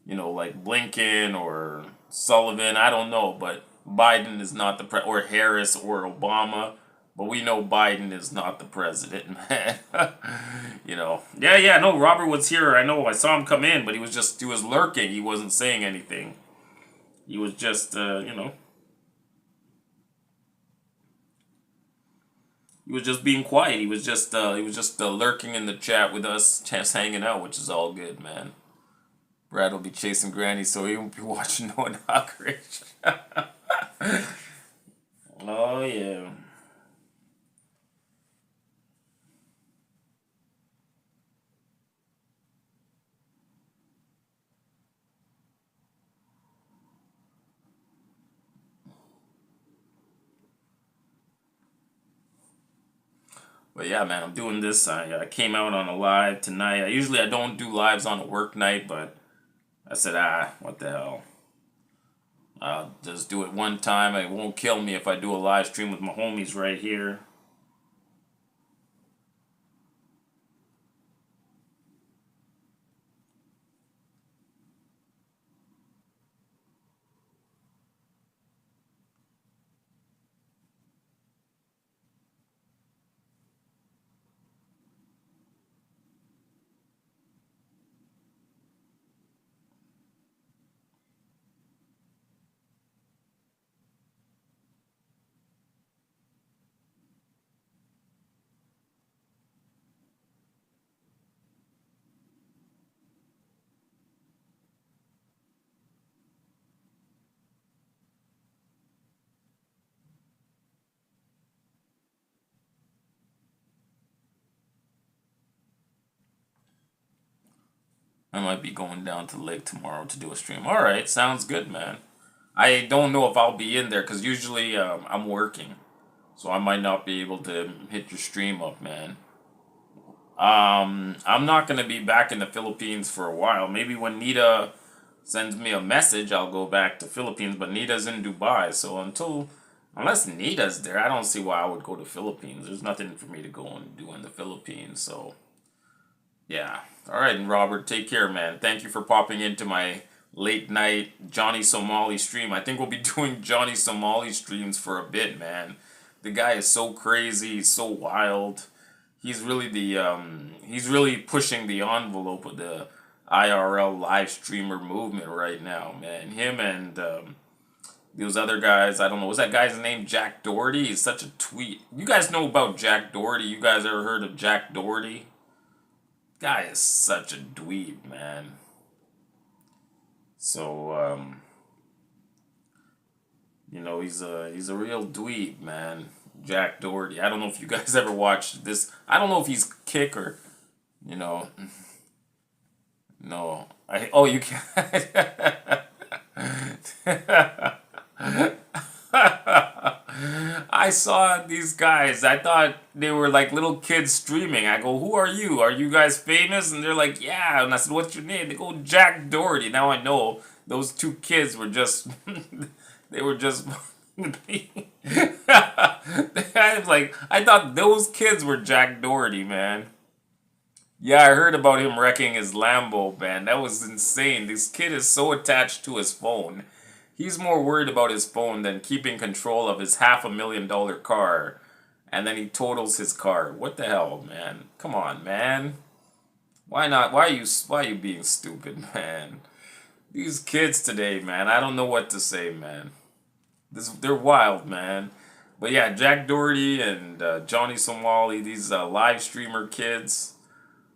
You know, like Blinken or Sullivan. I don't know, but Biden is not the or Harris or Obama. But we know Biden is not the president, man. Yeah, yeah, no, Robert was here. I know, I saw him come in, but he was lurking. He wasn't saying anything. He was just, he was just being quiet. He was just lurking in the chat with us, just hanging out, which is all good, man. Brad will be chasing Granny, so he won't be watching no inauguration. Oh yeah. But yeah, man, I'm doing this. I came out on a live tonight. I don't do lives on a work night, but I said, what the hell? I'll just do it one time. It won't kill me if I do a live stream with my homies right here. I might be going down to the lake tomorrow to do a stream. All right, sounds good, man. I don't know if I'll be in there because usually I'm working, so I might not be able to hit your stream up, man. I'm not gonna be back in the Philippines for a while. Maybe when Nita sends me a message, I'll go back to Philippines. But Nita's in Dubai, so unless Nita's there, I don't see why I would go to Philippines. There's nothing for me to go and do in the Philippines. So yeah. All right, and Robert, take care, man. Thank you for popping into my late night Johnny Somali stream. I think we'll be doing Johnny Somali streams for a bit, man. The guy is so crazy. He's so wild. He's really pushing the envelope of the IRL live streamer movement right now, man. Him and those other guys, I don't know, was that guy's name Jack Doherty? He's such a tweet. You guys know about Jack Doherty? You guys ever heard of Jack Doherty? Guy is such a dweeb, man. So he's a real dweeb, man. Jack Doherty. I don't know if you guys ever watched this. I don't know if he's kick or, you know, no. You can't. I saw these guys. I thought they were like little kids streaming. I go, who are you? Are you guys famous? And they're like, yeah. And I said, what's your name? They go, Jack Doherty. Now I know those two kids were just, they were just. I was like, I thought those kids were Jack Doherty, man. Yeah, I heard about him wrecking his Lambo, man. That was insane. This kid is so attached to his phone. He's more worried about his phone than keeping control of his $500,000 car. And then he totals his car. What the hell, man? Come on, man. Why not? Why are you being stupid, man? These kids today, man. I don't know what to say, man. They're wild, man. But yeah, Jack Doherty and Johnny Somali, these live streamer kids.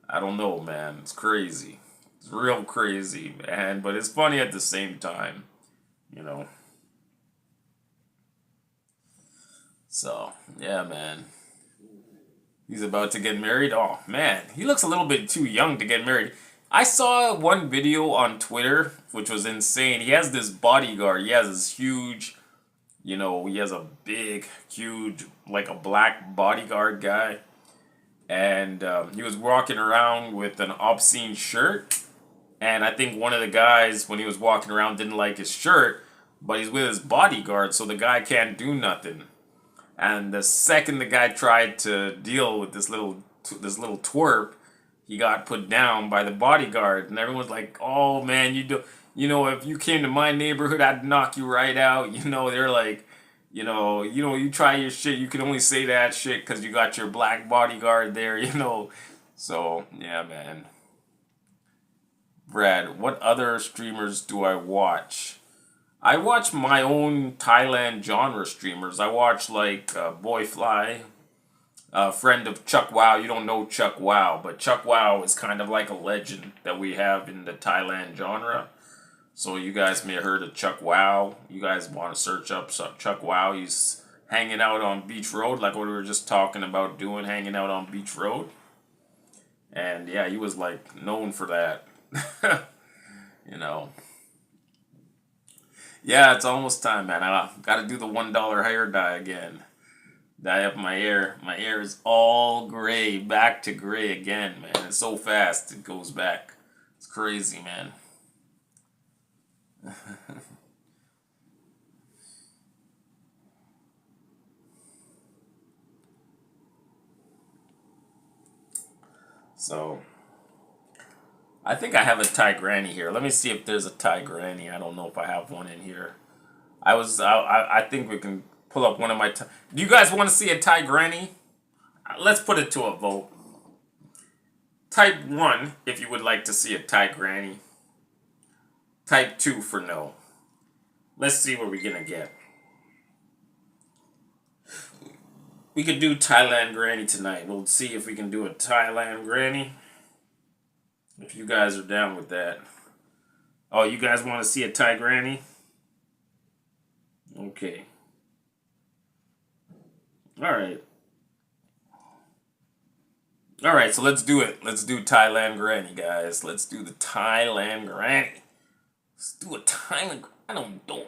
I don't know, man. It's crazy. It's real crazy, man. But it's funny at the same time, you know. So, yeah, man. He's about to get married. Oh, man. He looks a little bit too young to get married. I saw one video on Twitter, which was insane. He has this bodyguard. He has this huge, he has a big, huge, like a black bodyguard guy. And he was walking around with an obscene shirt. And I think one of the guys, when he was walking around, didn't like his shirt. But he's with his bodyguard, so the guy can't do nothing. And the second the guy tried to deal with this little twerp, he got put down by the bodyguard, and everyone's like, "Oh man, if you came to my neighborhood, I'd knock you right out." They're like, You try your shit. You can only say that shit because you got your black bodyguard there. So yeah, man. Brad, what other streamers do I watch? I watch my own Thailand genre streamers. I watch like Boy Fly, a friend of Chuck Wow. You don't know Chuck Wow, but Chuck Wow is kind of like a legend that we have in the Thailand genre. So you guys may have heard of Chuck Wow. You guys want to search up Chuck Wow. He's hanging out on Beach Road, like what we were just talking about doing, hanging out on Beach Road. And yeah, he was like known for that. you know. Yeah, it's almost time, man. I gotta do the $1 hair dye again. Dye up my hair. My hair is all gray, back to gray again, man. It's so fast it goes back. It's crazy, man. So, I think I have a Thai granny here. Let me see if there's a Thai granny. I don't know if I have one in here. I think we can pull up one of my. Do you guys want to see a Thai granny? Let's put it to a vote. Type 1 if you would like to see a Thai granny. Type 2 for no. Let's see what we're gonna get. We could do Thailand granny tonight. We'll see if we can do a Thailand granny. If you guys are down with that. Oh, you guys want to see a Thai granny? Okay. Alright. Alright, so let's do it. Let's do Thailand granny, guys. Let's do the Thailand granny. Let's do a Thailand. I don't know.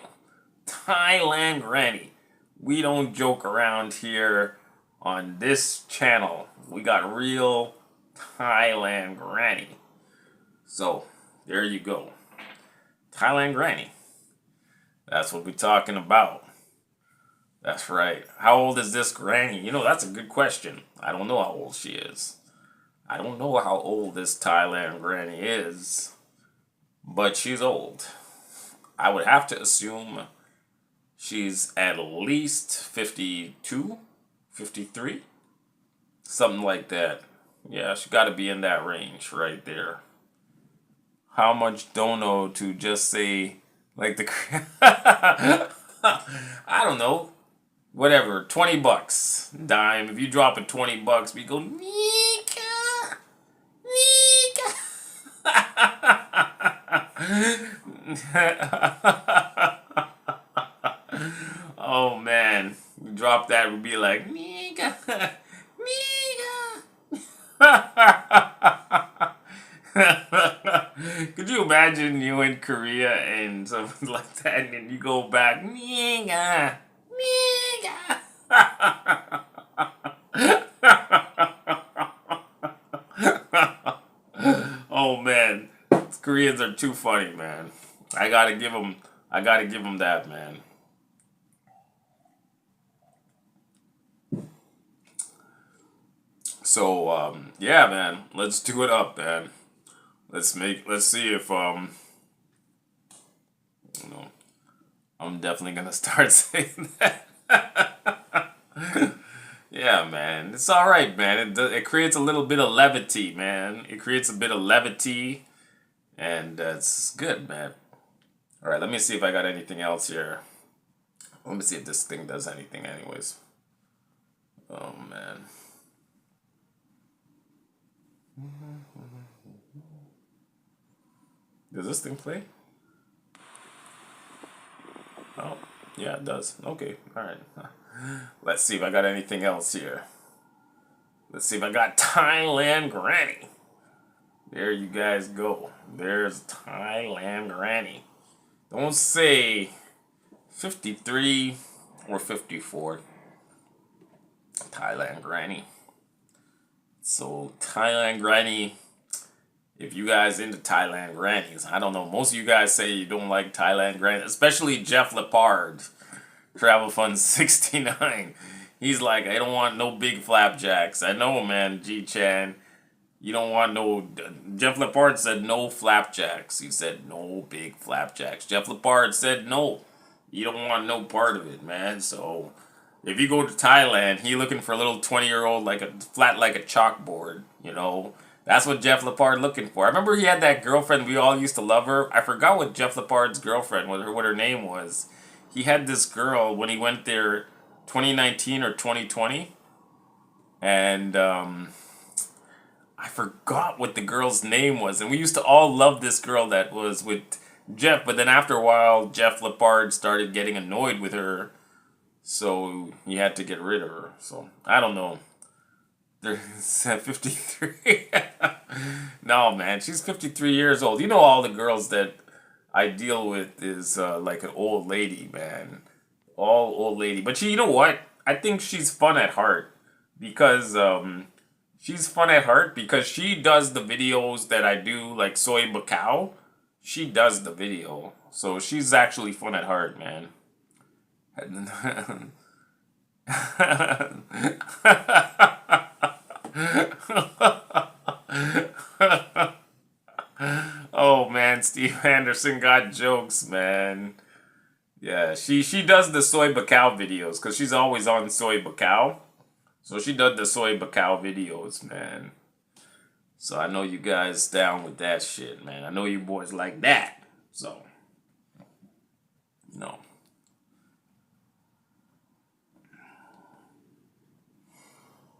Thailand granny. We don't joke around here on this channel. We got real Thailand granny. So, there you go. Thailand granny. That's what we're talking about. That's right. How old is this granny? That's a good question. I don't know how old she is. I don't know how old this Thailand granny is. But she's old. I would have to assume she's at least 52, 53, something like that. Yeah, she got to be in that range right there. How much dono to just say, like the... I don't know. Whatever, $20. Dime. If you drop it $20, we go, Nika! Nika! Oh man, you drop that, we'd be like, Nika, Nika. Could you imagine you in Korea and something like that, and then you go back, Nika, Nika. Oh man, Koreans are too funny, man. I gotta give them that, man. So, yeah, man, let's do it up, man. Let's see if, I'm definitely gonna start saying that. Yeah, man, it's all right, man. It creates a little bit of levity, man. It creates a bit of levity, and it's good, man. All right, let me see if I got anything else here. Let me see if this thing does anything, anyways. Oh man. Does this thing play? Oh, yeah, it does. Okay, alright. Let's see if I got anything else here. Let's see if I got Thailand Granny. There you guys go. There's Thailand Granny. Don't say 53 or 54. Thailand Granny. So, Thailand Granny, if you guys into Thailand Grannies, I don't know, most of you guys say you don't like Thailand Grannies, especially Jeff Lepard, Travel Fund 69. He's like, I don't want no big flapjacks. I know, man, G-Chan. You don't want no... Jeff Lepard said no flapjacks. He said no big flapjacks. Jeff Lepard said no. You don't want no part of it, man. So if you go to Thailand, he looking for a little 20-year-old like a flat like a chalkboard, you know. That's what Jeff Lepard looking for. I remember he had that girlfriend, we all used to love her. I forgot what Jeff Lepard's girlfriend, what her name was. He had this girl when he went there 2019 or 2020. And I forgot what the girl's name was. And we used to all love this girl that was with Jeff. But then after a while, Jeff Lepard started getting annoyed with her. So he had to get rid of her. So I don't know. They're at 53. No, man. She's 53 years old. You know, all the girls that I deal with is like an old lady, man. All old lady. But you know what? I think she's fun at heart. Because she's fun at heart because she does the videos that I do, like Soy Bacau. She does the video. So she's actually fun at heart, man. Oh man, Steve Anderson got jokes, man. Yeah, she does the Soy Bacau videos because she's always on Soy Bacau. So she does the Soy Bacau videos, man. So I know you guys down with that shit, man. I know you boys like that. So, no.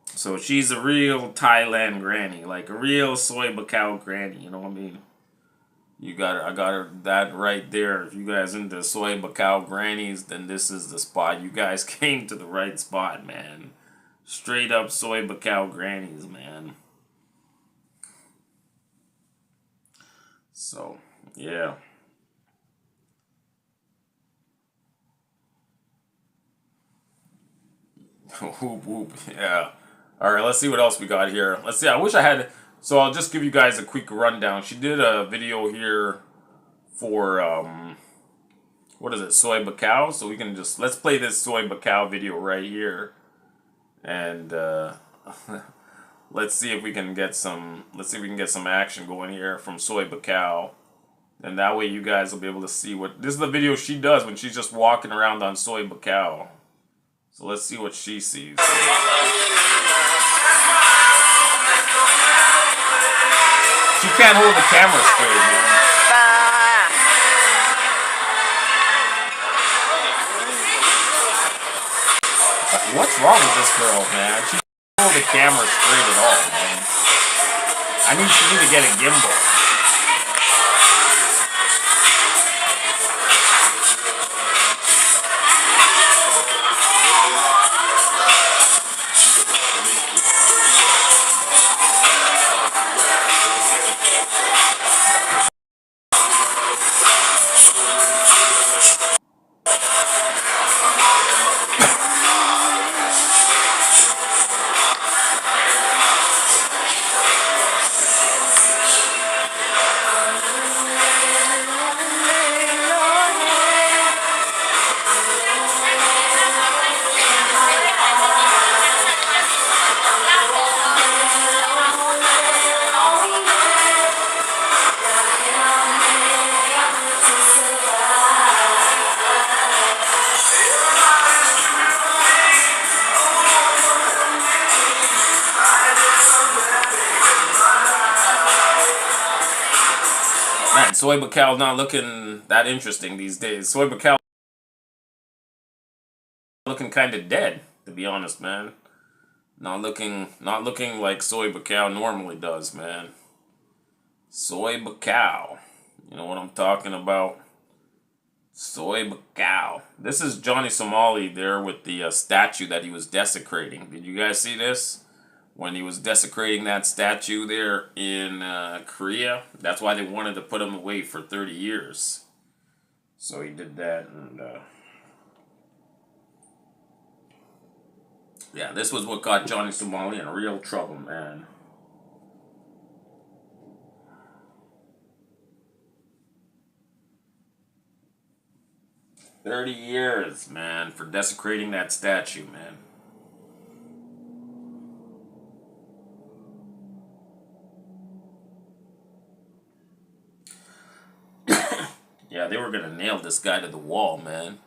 So she's a real Thailand granny, like a real Soy Bacau granny, you know what I mean? You got her, I got her that right there. If you guys into Soy Bacau grannies, then this is the spot. You guys came to the right spot, man. Straight up Soy Bacau grannies, man. So, yeah. Whoop whoop, yeah. Alright, let's see what else we got here. Let's see, I wish I had... So I'll just give you guys a quick rundown. She did a video here for, what is it, Soy Bacau? So we can just... Let's play this Soy Bacau video right here. And, let's see if we can get some... Let's see if we can get some action going here from Soy Bacau. And that way you guys will be able to see what... This is the video she does when she's just walking around on Soy Bacau. So let's see what she sees. She can't hold the camera straight, man. What's wrong with this girl, man? She can't hold the camera straight at all, man. She need to get a gimbal. Man, Soy Bacau not looking that interesting these days. Soy Bacau looking kind of dead, to be honest, man. Not looking like Soy Bacau normally does, man. Soy Bacau. You know what I'm talking about? Soy Bacau. This is Johnny Somali there with the statue that he was desecrating. Did you guys see this? When he was desecrating that statue there in Korea. That's why they wanted to put him away for 30 years. So he did that, and yeah, this was what got Johnny Somali in real trouble, man. "30 years, man, for desecrating that statue, man." Yeah, they were gonna nail this guy to the wall, man.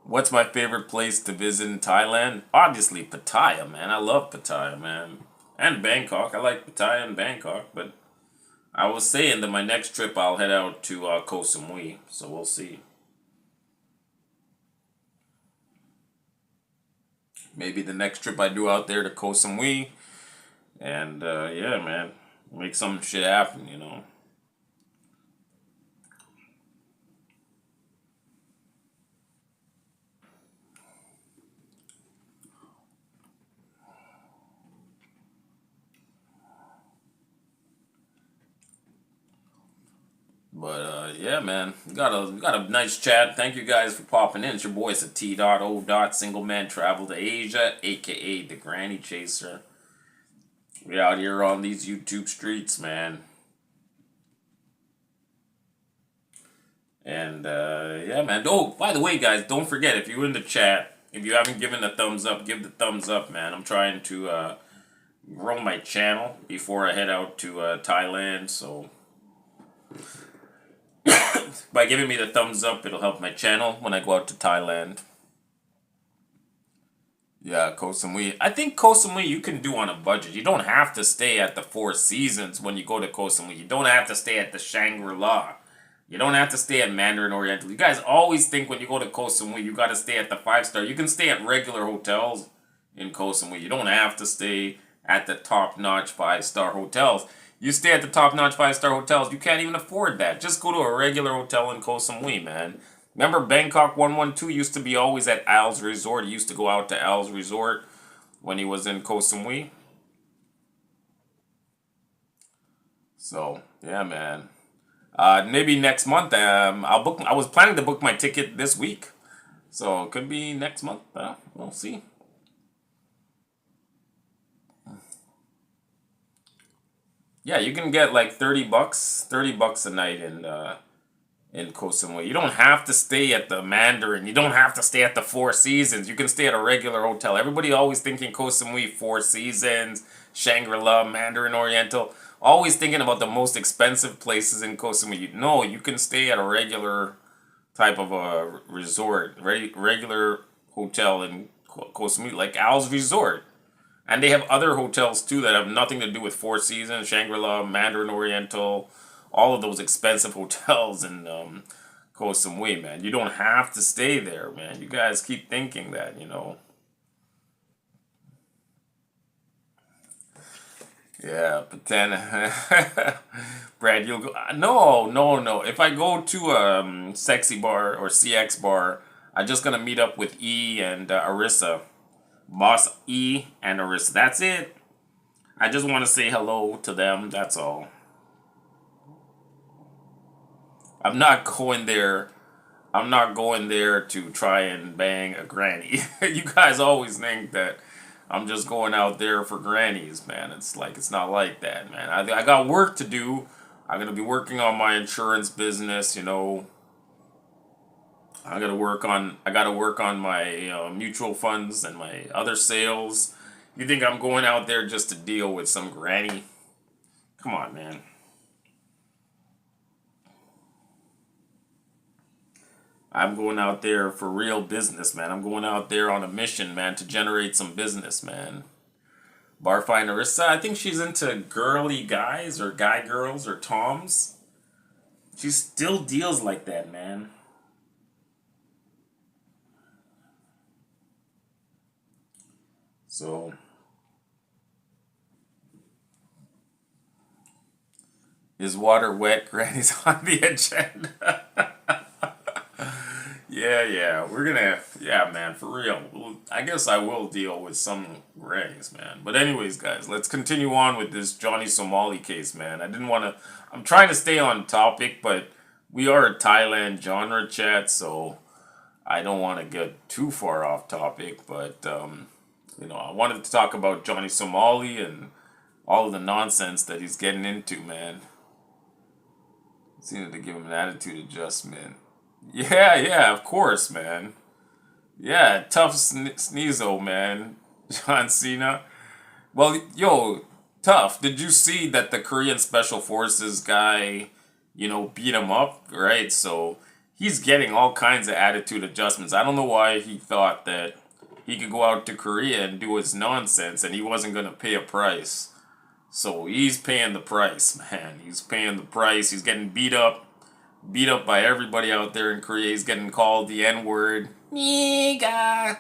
What's my favorite place to visit in Thailand? Obviously Pattaya, man. I love Pattaya, man. And Bangkok. I like Pattaya and Bangkok, but I was saying that my next trip I'll head out to Koh Samui, so we'll see. Maybe the next trip I do out there to Koh Samui, and yeah, man, make some shit happen, you know. But yeah, man, we got a nice chat. Thank you guys for popping in. It's your boy, it's a T dot O dot single man travel to Asia, aka the Granny Chaser. We out here on these YouTube streets, man. And yeah, man. Oh, by the way, guys, don't forget if you're in the chat, if you haven't given a thumbs up, give the thumbs up, man. I'm trying to grow my channel before I head out to Thailand. So by giving me the thumbs up, it'll help my channel when I go out to Thailand. Yeah, Koh Samui. I think Koh Samui you can do on a budget. You don't have to stay at the Four Seasons when you go to Koh Samui. You don't have to stay at the Shangri-La. You don't have to stay at Mandarin Oriental. You guys always think when you go to Koh Samui you got to stay at the 5 star. You can stay at regular hotels in Koh Samui. You don't have to stay at the top-notch 5 star hotels. You stay at the top-notch 5 star hotels, you can't even afford that. Just go to a regular hotel in Koh Samui, man. Remember Bangkok 112 used to be always at Al's Resort. He used to go out to Al's Resort when he was in Koh Samui. So, yeah, man. Maybe next month. I'll book. I was planning to book my ticket this week, so it could be next month. We'll see. Yeah, you can get like 30 bucks, 30 bucks a night in Koh Samui. You don't have to stay at the Mandarin. You don't have to stay at the Four Seasons. You can stay at a regular hotel. Everybody always thinking Koh Samui, Four Seasons, Shangri-La, Mandarin Oriental. Always thinking about the most expensive places in Koh Samui. No, you can stay at a regular type of a resort, regular hotel in Koh Samui, like Al's Resort. And they have other hotels too that have nothing to do with Four Seasons, Shangri-La, Mandarin Oriental, all of those expensive hotels in Koh Samui, man. You don't have to stay there, man. You guys keep thinking that, you know. Yeah, but then, Brad, you'll go. No, no, no. If I go to Sexy Bar or CX Bar, I'm just gonna meet up with E and Arissa, Boss E and Arissa. That's it. I just want to say hello to them. That's all. I'm not going there. I'm not going there to try and bang a granny. You guys always think that I'm just going out there for grannies, man. It's like it's not like that, man. I got work to do. I'm gonna be working on my insurance business. You know, I gotta work on my mutual funds and my other sales. You think I'm going out there just to deal with some granny? Come on, man. I'm going out there for real business, man. I'm going out there on a mission, man, to generate some business, man. Barfine Arissa, I think she's into girly guys or guy girls or toms. She still deals like that, man. So, is water wet? Granny's on the agenda. Yeah, yeah, we're gonna, yeah, man, for real. I guess I will deal with some grannies, man. But anyways, guys, let's continue on with this Johnny Somali case, man. I didn't want to. I'm trying to stay on topic, but we are a Thailand genre chat, so I don't want to get too far off topic. But I wanted to talk about Johnny Somali and all of the nonsense that he's getting into, man. It's needed to give him an attitude adjustment. Yeah, yeah, of course, man. Yeah, tough sneezo, man. John Cena. Well, yo, tough. Did you see that the Korean Special Forces guy, beat him up, right? So he's getting all kinds of attitude adjustments. I don't know why he thought that he could go out to Korea and do his nonsense and he wasn't going to pay a price. So he's paying the price, man. He's paying the price. He's getting beat up by everybody out there in Korea. He's getting called the N word. Nigga.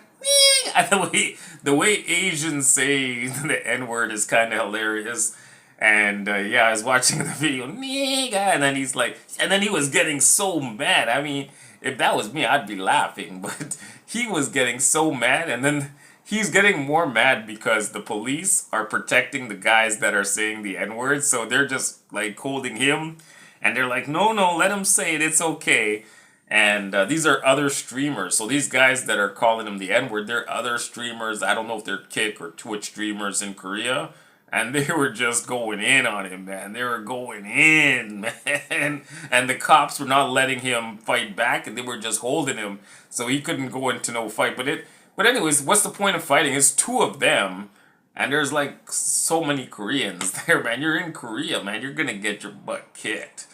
The way Asians say the N word is kind of hilarious. And yeah, I was watching the video, nigga, and then he's like, and then he was getting so mad. I mean, if that was me, I'd be laughing, but he was getting so mad, and then he's getting more mad because the police are protecting the guys that are saying the N word, so they're just like holding him, and they're like, no, no, let him say it, it's okay. And these are other streamers. So these guys that are calling him the N-word, they're other streamers. I don't know if they're Kick or Twitch streamers in Korea. And they were just going in on him, man. They were going in, man. And the cops were not letting him fight back, and they were just holding him. So he couldn't go into no fight. But anyways, what's the point of fighting? It's two of them. And there's like so many Koreans there, man. You're in Korea, man. You're going to get your butt kicked.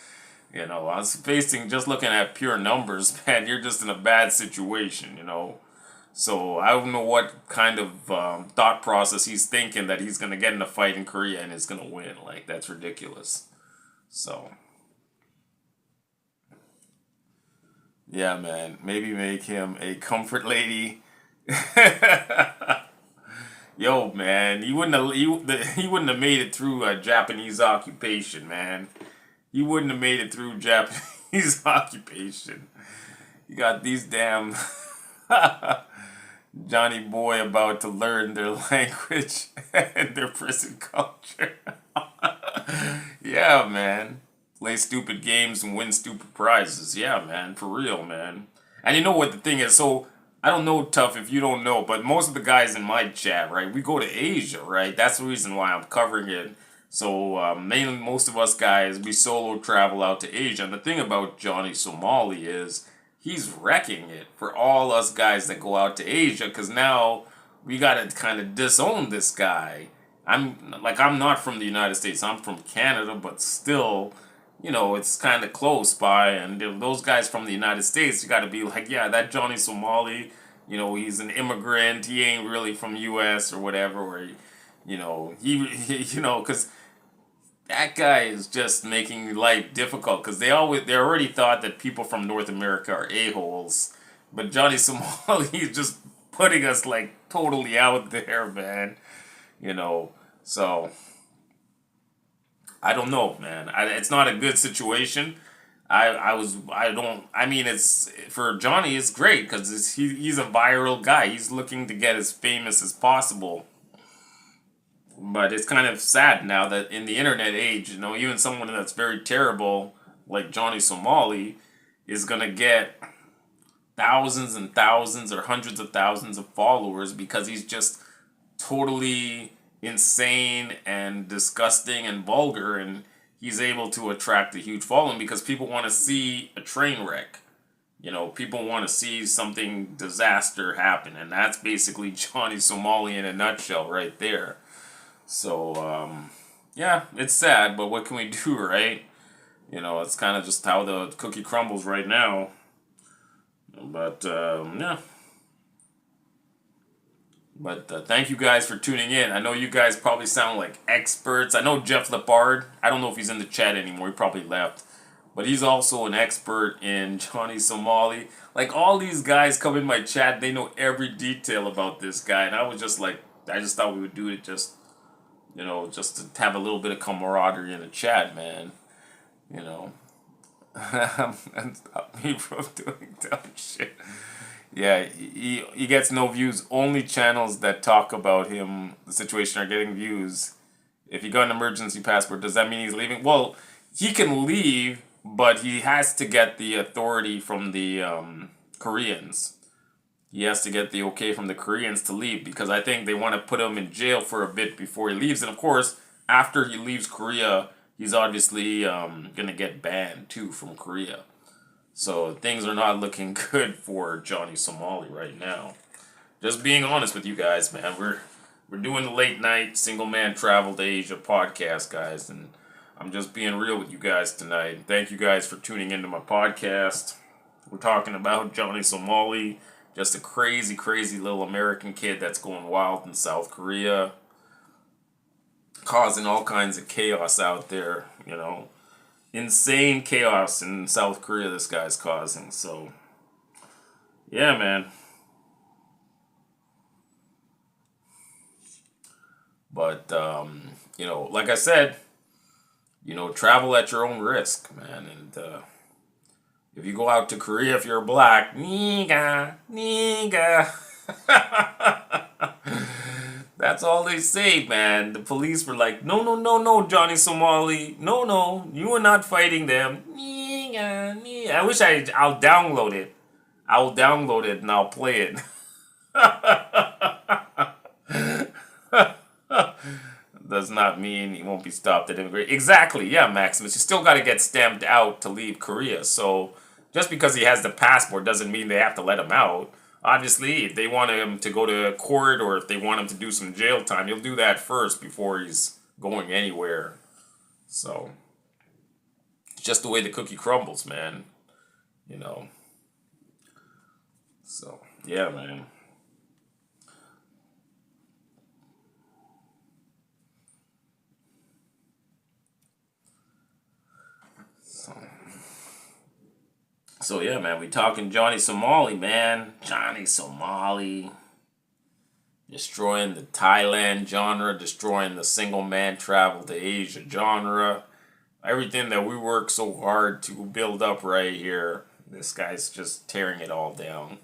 You know, I was just looking at pure numbers, man, you're just in a bad situation, you know. So I don't know what kind of thought process he's thinking that he's going to get in a fight in Korea and is going to win. Like, that's ridiculous. So, yeah, man, maybe make him a comfort lady. Yo, man, he wouldn't have made it through a Japanese occupation, man. You wouldn't have made it through Japanese occupation. You got these damn Johnny Boy about to learn their language and their prison culture. Yeah, man. Play stupid games and win stupid prizes. Yeah, man. For real, man. And you know what the thing is? So, I don't know, Tough, if you don't know, but most of the guys in my chat, right, we go to Asia, right? That's the reason why I'm covering it. So mainly most of us guys, we solo travel out to Asia. And the thing about Johnny Somali is he's wrecking it for all us guys that go out to Asia. Because now we got to kind of disown this guy. I'm not from the United States. I'm from Canada, but still, you know, it's kind of close by. And those guys from the United States, you got to be like, yeah, that Johnny Somali, you know, he's an immigrant. He ain't really from U.S. or whatever. Or, you know, he you know, because that guy is just making life difficult because they already thought that people from North America are a-holes, but Johnny Somali is just putting us like totally out there, man. You know, so I don't know, man. It's not a good situation. I mean, it's for Johnny, it's great because he's a viral guy. He's looking to get as famous as possible. But it's kind of sad now that in the internet age, you know, even someone that's very terrible, like Johnny Somali, is going to get thousands and thousands or hundreds of thousands of followers because he's just totally insane and disgusting and vulgar, and he's able to attract a huge following because people want to see a train wreck. You know, people want to see something disaster happen, and that's basically Johnny Somali in a nutshell right there. So, yeah, it's sad, but what can we do, right? You know, it's kind of just how the cookie crumbles right now. But, yeah. But thank you guys for tuning in. I know you guys probably sound like experts. I know Jeff Lepard. I don't know if he's in the chat anymore. He probably left. But he's also an expert in Johnny Somali. Like, all these guys come in my chat. They know every detail about this guy. And I was just like, I just thought we would do it just, you know, just to have a little bit of camaraderie in the chat, man. You know. And stop me from doing dumb shit. Yeah, he gets no views. Only channels that talk about him, the situation, are getting views. If he got an emergency passport, does that mean he's leaving? Well, he can leave, but he has to get the authority from the Koreans. He has to get the okay from the Koreans to leave because I think they want to put him in jail for a bit before he leaves. And of course, after he leaves Korea, he's obviously going to get banned too from Korea. So things are not looking good for Johnny Somali right now. Just being honest with you guys, man. We're doing the late night single man travel to Asia podcast, guys, and I'm just being real with you guys tonight. Thank you guys for tuning into my podcast. We're talking about Johnny Somali, just a crazy, crazy little American kid that's going wild in South Korea, causing all kinds of chaos out there, you know. Insane chaos in South Korea this guy's causing. So, yeah, man. But, you know, like I said, you know, travel at your own risk, man. And if you go out to Korea, if you're black, nigga, nigga. That's all they say, man. The police were like, no, no, no, no, Johnny Somali. No, no, you are not fighting them. I wish I'll download it. I'll download it and I'll play it. Does not mean he won't be stopped at immigration. Exactly, yeah, Maximus. You still got to get stamped out to leave Korea. So just because he has the passport doesn't mean they have to let him out. Obviously, if they want him to go to court or if they want him to do some jail time, he'll do that first before he's going anywhere. So, it's just the way the cookie crumbles, man. You know. So, yeah, man. So, yeah, man, we talking Johnny Somali, man. Johnny Somali. Destroying the Thailand genre, destroying the single man travel to Asia genre. Everything that we work so hard to build up right here, this guy's just tearing it all down.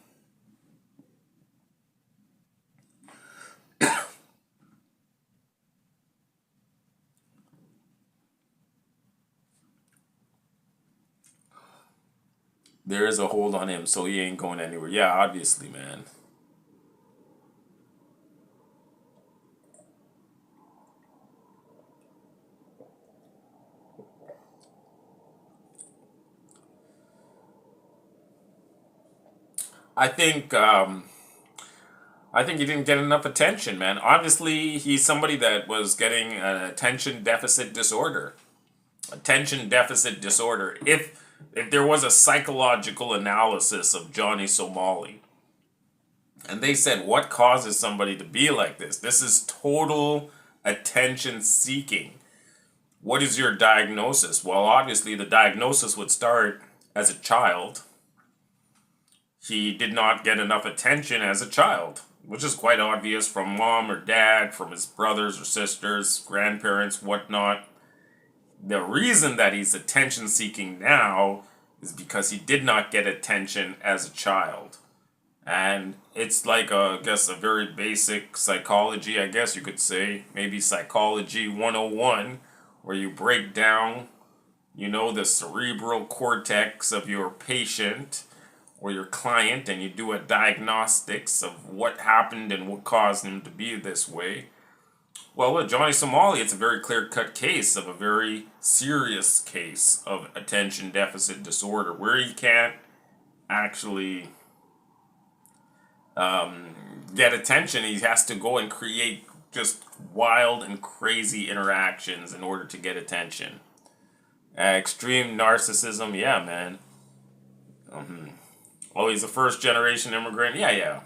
There is a hold on him, so he ain't going anywhere. Yeah, obviously, man. I think I think he didn't get enough attention, man. Obviously, he's somebody that was getting an attention deficit disorder. Attention deficit disorder. If there was a psychological analysis of Johnny Somali, and they said what causes somebody to be like this? This is total attention seeking. What is your diagnosis? Well, obviously the diagnosis would start as a child. He did not get enough attention as a child, which is quite obvious from mom or dad, from his brothers or sisters, grandparents, whatnot. The reason that he's attention seeking now is because he did not get attention as a child. And it's like, I guess, a very basic psychology, I guess you could say, maybe psychology 101, where you break down, you know, the cerebral cortex of your patient or your client, and you do a diagnostics of what happened and what caused him to be this way. Well, with Johnny Somali, it's a very clear-cut case of a very serious case of attention deficit disorder, where he can't actually get attention. He has to go and create just wild and crazy interactions in order to get attention. Extreme narcissism, yeah, man. Oh, he's a first-generation immigrant, yeah, yeah.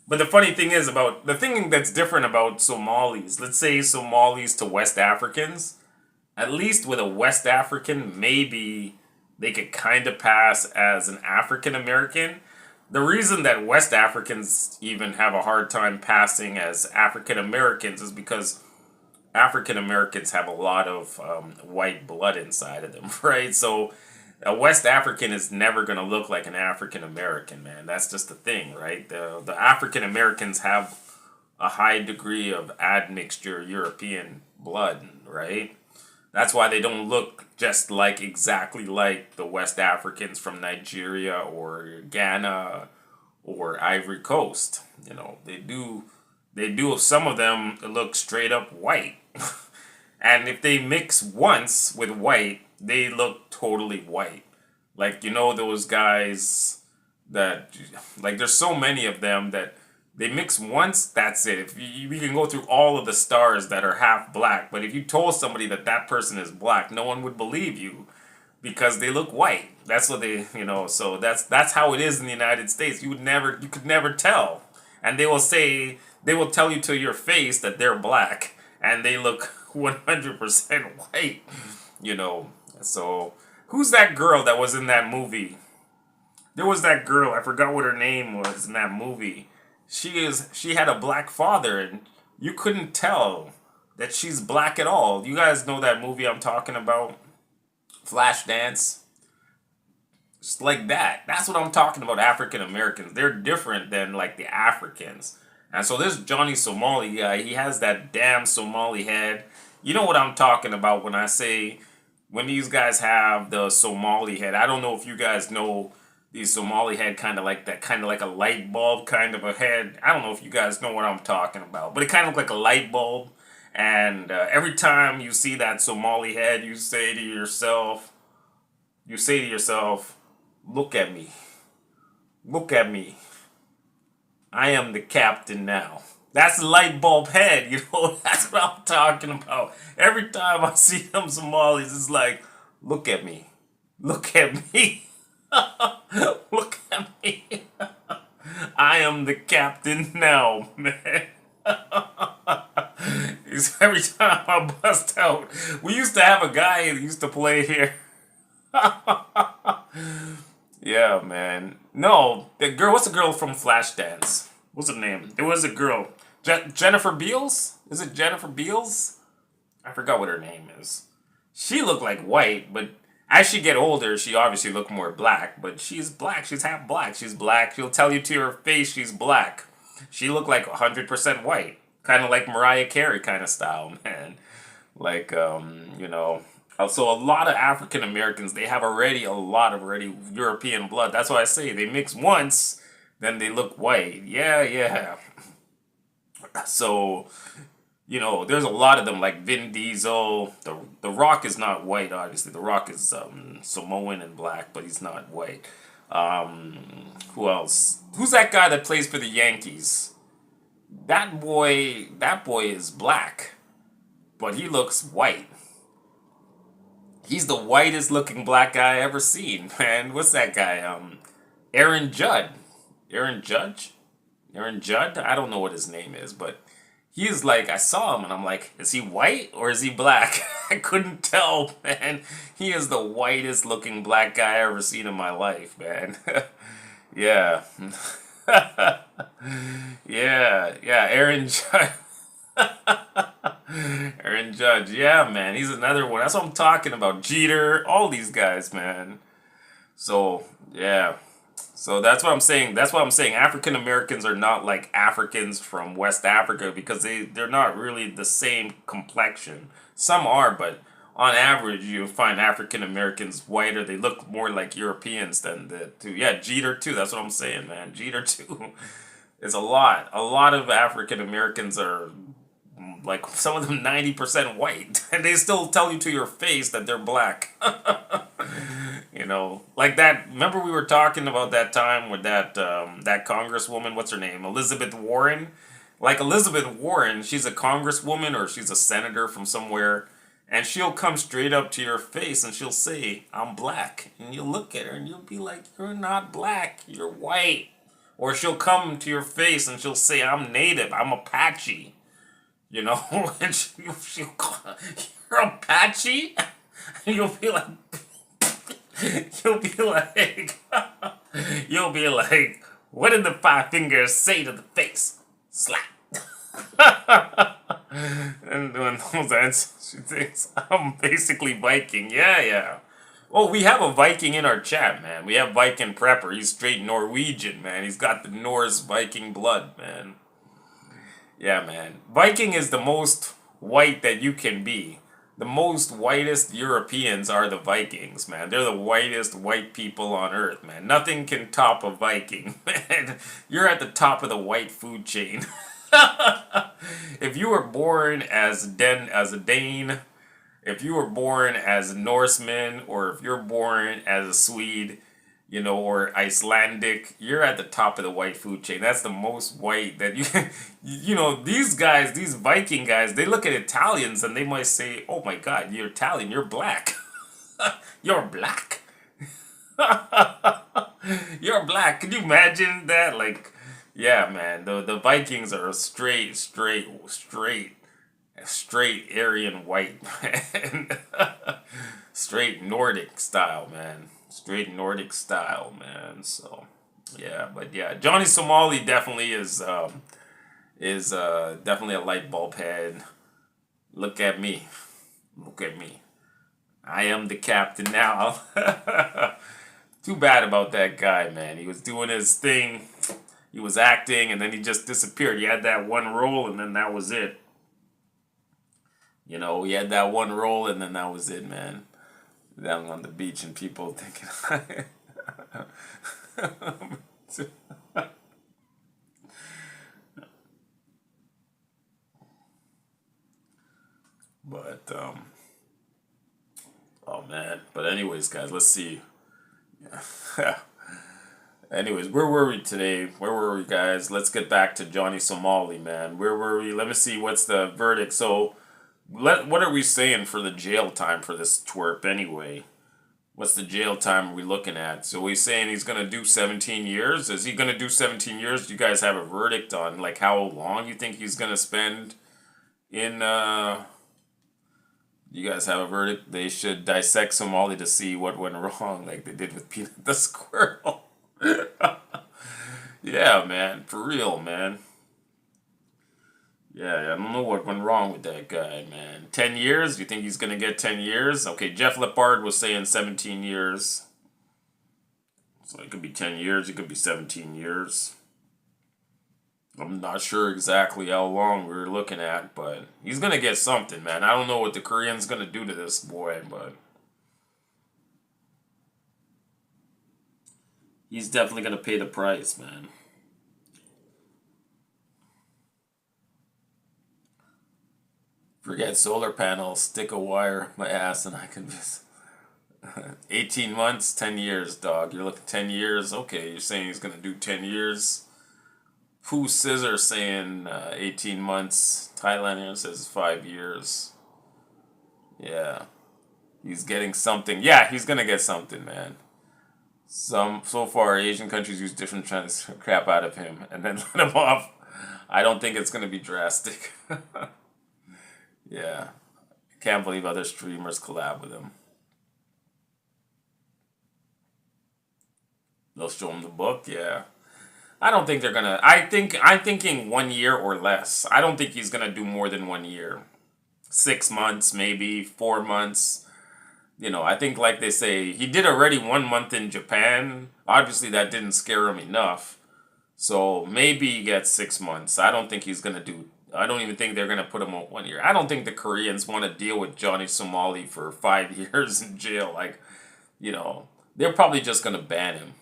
But the funny thing is the thing that's different about Somalis, let's say Somalis to West Africans, at least with a West African, maybe they could kind of pass as an African American. The reason that West Africans even have a hard time passing as African Americans is because African Americans have a lot of white blood inside of them, right? So a West African is never going to look like an African American, man. That's just the thing, right? The African Americans have a high degree of admixture European blood, right? That's why they don't look just like exactly like the West Africans from Nigeria or Ghana or Ivory Coast. You know, they do some of them look straight up white. And if they mix once with white, they look totally white. Like, you know, those guys that, like, there's so many of them that they mix once, that's it. If you can go through all of the stars that are half black, but if you told somebody that that person is black, no one would believe you. because they look white. That's what they, so that's how it is in the United States. You could never tell. And they will tell you to your face that they're black and they look 100% white, you know. So, who's that girl that was in that movie? There was that girl, I forgot what her name was in that movie. She had a black father and you couldn't tell that she's black at all. You guys know that movie I'm talking about? Flashdance. Just like that. That's what I'm talking about, African Americans. They're different than like the Africans. And so this Johnny Somali guy, he has that damn Somali head. You know what I'm talking about when I say when these guys have the Somali head. I don't know if you guys know the Somali head, kind of like that, kind of like a light bulb kind of a head. I don't know if you guys know what I'm talking about, but it kind of looks like a light bulb. And every time you see that Somali head, you say to yourself, look at me. Look at me. I am the captain now. That's the light bulb head, that's what I'm talking about. Every time I see them Somalis, it's like, look at me. Look at me. Look at me. I am the captain now, man. Every time I bust out. We used to have a guy that used to play here. Yeah, man. No, the girl. What's the girl from Flashdance? What's her name? It was a girl. Jennifer Beals? Is it Jennifer Beals? I forgot what her name is. She looked like white, but as she get older, she obviously looked more black. But she's black. She's half black. She's black. She'll tell you to your face she's black. She looked like 100% white. Kind of like Mariah Carey kind of style, man. Like, So a lot of African Americans, they have already European blood. That's why I say they mix once, then they look white. Yeah. So, there's a lot of them like Vin Diesel. The Rock is not white, obviously. The Rock is Samoan and black, but he's not white. Who else? Who's that guy that plays for the Yankees? That boy is black, but he looks white. He's the whitest looking black guy I ever seen, man. What's that guy? Aaron Judd. Aaron Judge? Aaron Judd? I don't know what his name is, but he's like, I saw him and I'm like, is he white or is he black? I couldn't tell, man. He is the whitest looking black guy I ever seen in my life, man. Yeah. yeah, Aaron Judge. Aaron Judge, yeah, man, he's another one. That's what I'm talking about. Jeter, all these guys, man. So, yeah. So that's what I'm saying. African Americans are not like Africans from West Africa because they're not really the same complexion. Some are, but on average, you find African Americans whiter. They look more like Europeans than the two. Yeah, Jeter too. That's what I'm saying, man. Jeter too. It's a lot. A lot of African Americans are like some of them 90% white, and they still tell you to your face that they're black. Like that. Remember we were talking about that time with that congresswoman. What's her name? Elizabeth Warren. Like Elizabeth Warren, she's a congresswoman or she's a senator from somewhere, and she'll come straight up to your face and she'll say, "I'm black," and you'll look at her and you'll be like, "You're not black. You're white." Or she'll come to your face and she'll say, "I'm native. I'm Apache." And she'll call, "You're Apache?" And you'll be like, what did the five fingers say to the face? Slap. And when those answers, she thinks, I'm basically Viking. Yeah. Oh, we have a Viking in our chat, man. We have Viking Prepper. He's straight Norwegian, man. He's got the Norse Viking blood, man. Yeah, man. Viking is the most white that you can be. The most whitest Europeans are the Vikings, man. They're the whitest white people on earth, man. Nothing can top a Viking, man. You're at the top of the white food chain. If you were born as a Dane, if you were born as a Norseman, or if you're born as a Swede, or Icelandic, you're at the top of the white food chain. That's the most white that these guys, these Viking guys, they look at Italians and they might say, "Oh my God, you're Italian, you're black." You're black. You're black. Can you imagine that? Like, yeah, man. The Vikings are a straight Aryan white, man. Straight Nordic style, man. Straight Nordic style, man. So, yeah, but yeah, Johnny Somali definitely is definitely a light bulb head. Look at me. Look at me. I am the captain now. Too bad about that guy, man. He was doing his thing. He was acting, and then he just disappeared. He had that one role, and then that was it. You know, he had that one role, and then that was it, man. Down on the beach, and people thinking. But oh man. But anyways, guys, let's see. Yeah. Anyways, where were we today? Where were we, guys? Let's get back to Johnny Somali, man. Where were we? Let me see. What's the verdict? So, what are we saying for the jail time for this twerp anyway? What's the jail time we looking at? So we saying he's gonna do 17 years? Is he gonna do 17 years? Do you guys have a verdict on like how long you think he's gonna spend in you guys have a verdict? They should dissect Somali to see what went wrong, like they did with Peanut the Squirrel. Yeah, man, for real, man. Yeah, I don't know what went wrong with that guy, man. 10 years? You think he's gonna get 10 years? Okay, Jeff Lepard was saying 17 years. So it could be 10 years, it could be 17 years. I'm not sure exactly how long we're looking at, but he's gonna get something, man. I don't know what the Koreans gonna do to this boy, but he's definitely gonna pay the price, man. Forget solar panels, stick a wire up my ass and I can just 18 months, 10 years, dog. You're looking 10 years. Okay, you're saying he's gonna do 10 years. Pooh Scissor saying 18 months. Thailand here says 5 years. Yeah, he's getting something. Yeah, he's gonna get something, man. So far Asian countries use different trends to crap out of him and then let him off. I don't think it's gonna be drastic. Yeah, can't believe other streamers collab with him. They'll show him the book. Yeah, I don't think they're gonna. I'm thinking 1 year or less. I don't think he's gonna do more than 1 year. 6 months, maybe 4 months. You know, I think like they say, he did already 1 month in Japan. Obviously, that didn't scare him enough. So maybe he gets 6 months. I don't think he's gonna do. I don't even think they're gonna put him on 1 year. I don't think the Koreans want to deal with Johnny Somali for 5 years in jail. Like, you know, they're probably just gonna ban him.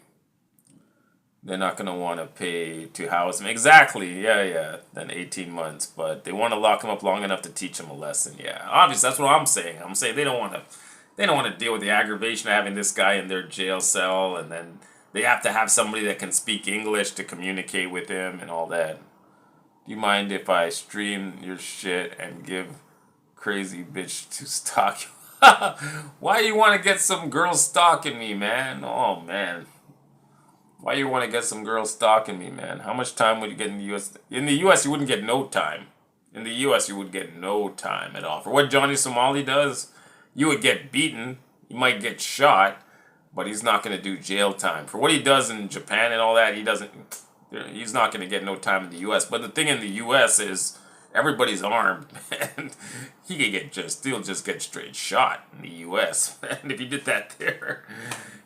They're not gonna want to pay to house him. Exactly. Yeah, yeah. Then 18 months, but they want to lock him up long enough to teach him a lesson. Yeah, obviously that's what I'm saying. I'm saying they don't want to. They don't want to deal with the aggravation of having this guy in their jail cell, and then they have to have somebody that can speak English to communicate with him and all that. Do you mind if I stream your shit and give crazy bitch to stalk you? Why you want to get some girl stalking me, man? Oh man. Why you want to get some girl stalking me, man? How much time would you get in the U.S.? In the U.S., you wouldn't get no time. In the U.S., you would get no time at all. For what Johnny Somali does, you would get beaten. You might get shot, but he's not going to do jail time. For what he does in Japan and all that, he doesn't. He's not going to get no time in the U.S. But the thing in the U.S. is everybody's armed, man. He could get still just get straight shot in the U.S. And if you did that there,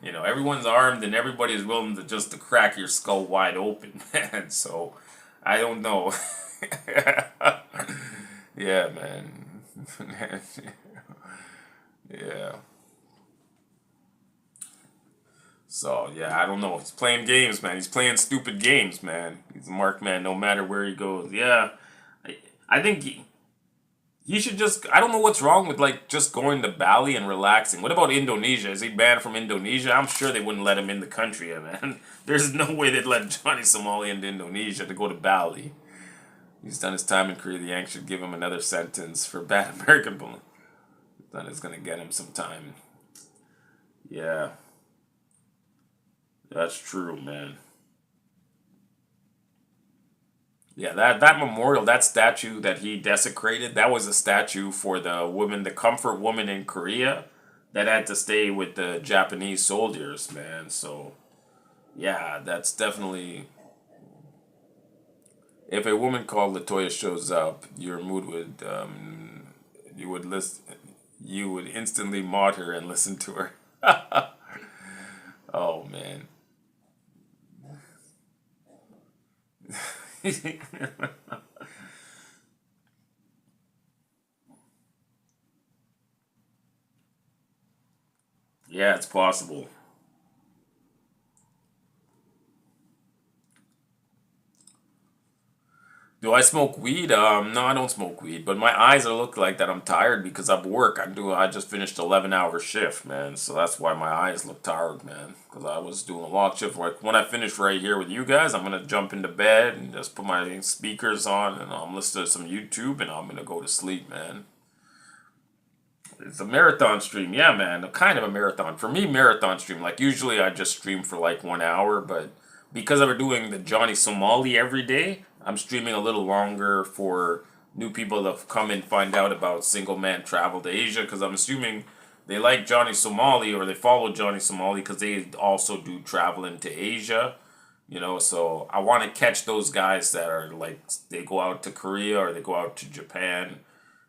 you know, everyone's armed and everybody is willing to just to crack your skull wide open, man. So I don't know. Yeah, man. Yeah. So yeah, I don't know. He's playing games, man. He's playing stupid games, man. He's a mark man no matter where he goes. Yeah. I think he should just. I don't know what's wrong with like just going to Bali and relaxing. What about Indonesia? Is he banned from Indonesia? I'm sure they wouldn't let him in the country, man. There's no way they'd let Johnny Somali into Indonesia to go to Bali. He's done his time in Korea. The Yanks should give him another sentence for bad American bullying. Then it's gonna get him some time. Yeah, that's true, man. Yeah, that memorial, that statue that he desecrated, that was a statue for the woman, the comfort woman in Korea that had to stay with the Japanese soldiers, man. So, yeah, that's definitely. If a woman called Latoya shows up, your mood would, you would listen, you would instantly mod her and listen to her. Oh, man. Yeah, it's possible. Do I smoke weed? No, I don't smoke weed. But my eyes are look like that. I'm tired because of work. I just finished 11 hour shift, man. So that's why my eyes look tired, man. Because I was doing a long shift. Like when I finish right here with you guys, I'm gonna jump into bed and just put my speakers on and I'm listening to some YouTube and I'm gonna go to sleep, man. It's a marathon stream, yeah, man. Kind of a marathon. For me, marathon stream. Like usually I just stream for like 1 hour, but because I'm doing the Johnny Somali every day, I'm streaming a little longer for new people to come and find out about single man travel to Asia. Because I'm assuming they like Johnny Somali or they follow Johnny Somali because they also do travel into Asia. So I want to catch those guys that are like they go out to Korea or they go out to Japan,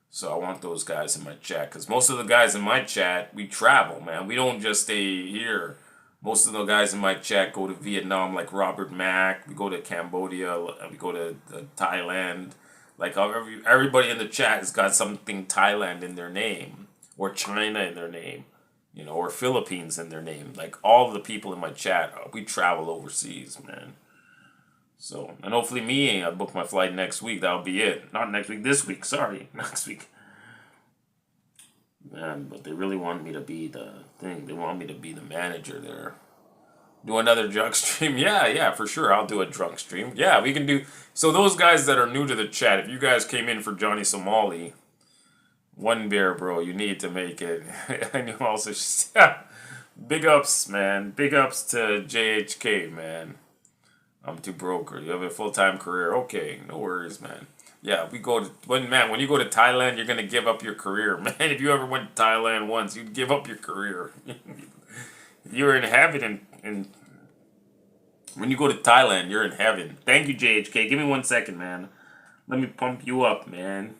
so I want those guys in my chat because most of the guys in my chat, we travel, man. We don't just stay here. Most of the guys in my chat go to Vietnam, like Robert Mack. We go to Cambodia. We go to Thailand. Like everybody in the chat has got something Thailand in their name or China in their name, or Philippines in their name. Like all of the people in my chat, we travel overseas, man. So, and hopefully me, I book my flight next week. That'll be it. Not next week, this week. Sorry, next week. Man, but they really want me to be the thing. They want me to be the manager there. Do another drunk stream? Yeah, yeah, for sure. I'll do a drunk stream. Yeah, we can do. So those guys that are new to the chat, if you guys came in for Johnny Somali, one beer, bro, you need to make it. And you also, big ups, man. Big ups to JHK, man. I'm too broke. Or you have a full time career. Okay, no worries, man. Yeah, we go to when you go to Thailand, you're gonna give up your career, man. If you ever went to Thailand once, you'd give up your career. You're in heaven, and when you go to Thailand, you're in heaven. Thank you, JHK. Give me 1 second, man. Let me pump you up, man.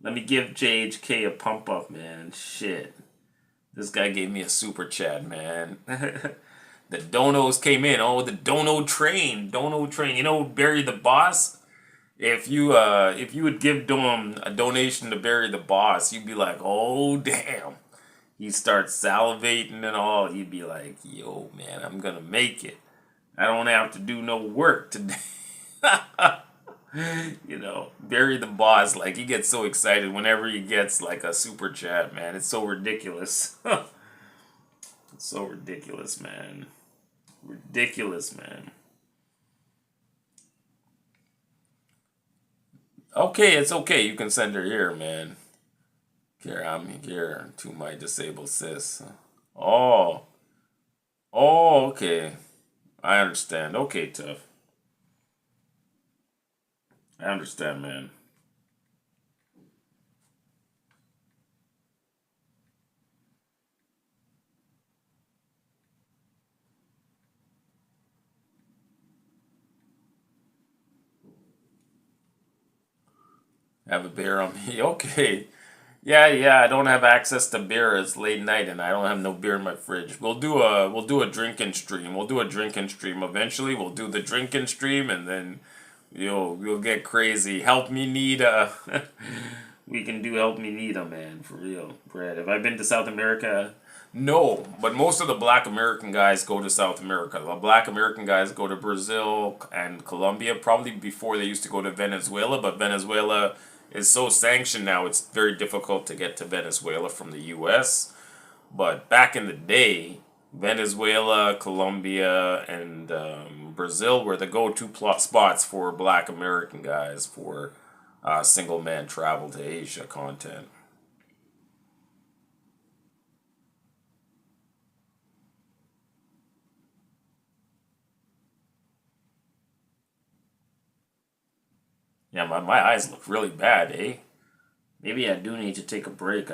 Let me give JHK a pump up, man. Shit, this guy gave me a super chat, man. The donos came in. Oh, the dono train. Dono train. Barry the Boss? If you would give Dom a donation to Barry the Boss, you'd be like, oh damn. He'd start salivating and all. He'd be like, yo man, I'm gonna make it. I don't have to do no work today. Barry the Boss, like he gets so excited whenever he gets like a super chat, man. It's so ridiculous. It's so ridiculous, man. Ridiculous, man. Okay, it's okay. You can send her here, man. Here, I'm here to my disabled sis. Oh, oh, okay. I understand. Okay, tough. I understand, man. Have a beer on me. Okay. Yeah, yeah. I don't have access to beer. It's late night, and I don't have no beer in my fridge. We'll do a drinking stream. We'll do a drinking stream eventually. We'll do the drinking stream, and then you'll get crazy. Help me need a. We can do help me need a man for real, Brad. Have I been to South America? No, but most of the Black American guys go to South America. The Black American guys go to Brazil and Colombia, probably before they used to go to Venezuela. But Venezuela is so sanctioned now; it's very difficult to get to Venezuela from the U.S. But back in the day, Venezuela, Colombia, and Brazil were the go-to spots for Black American guys for single man travel to Asia content. Yeah, my eyes look really bad, eh? Maybe I do need to take a break.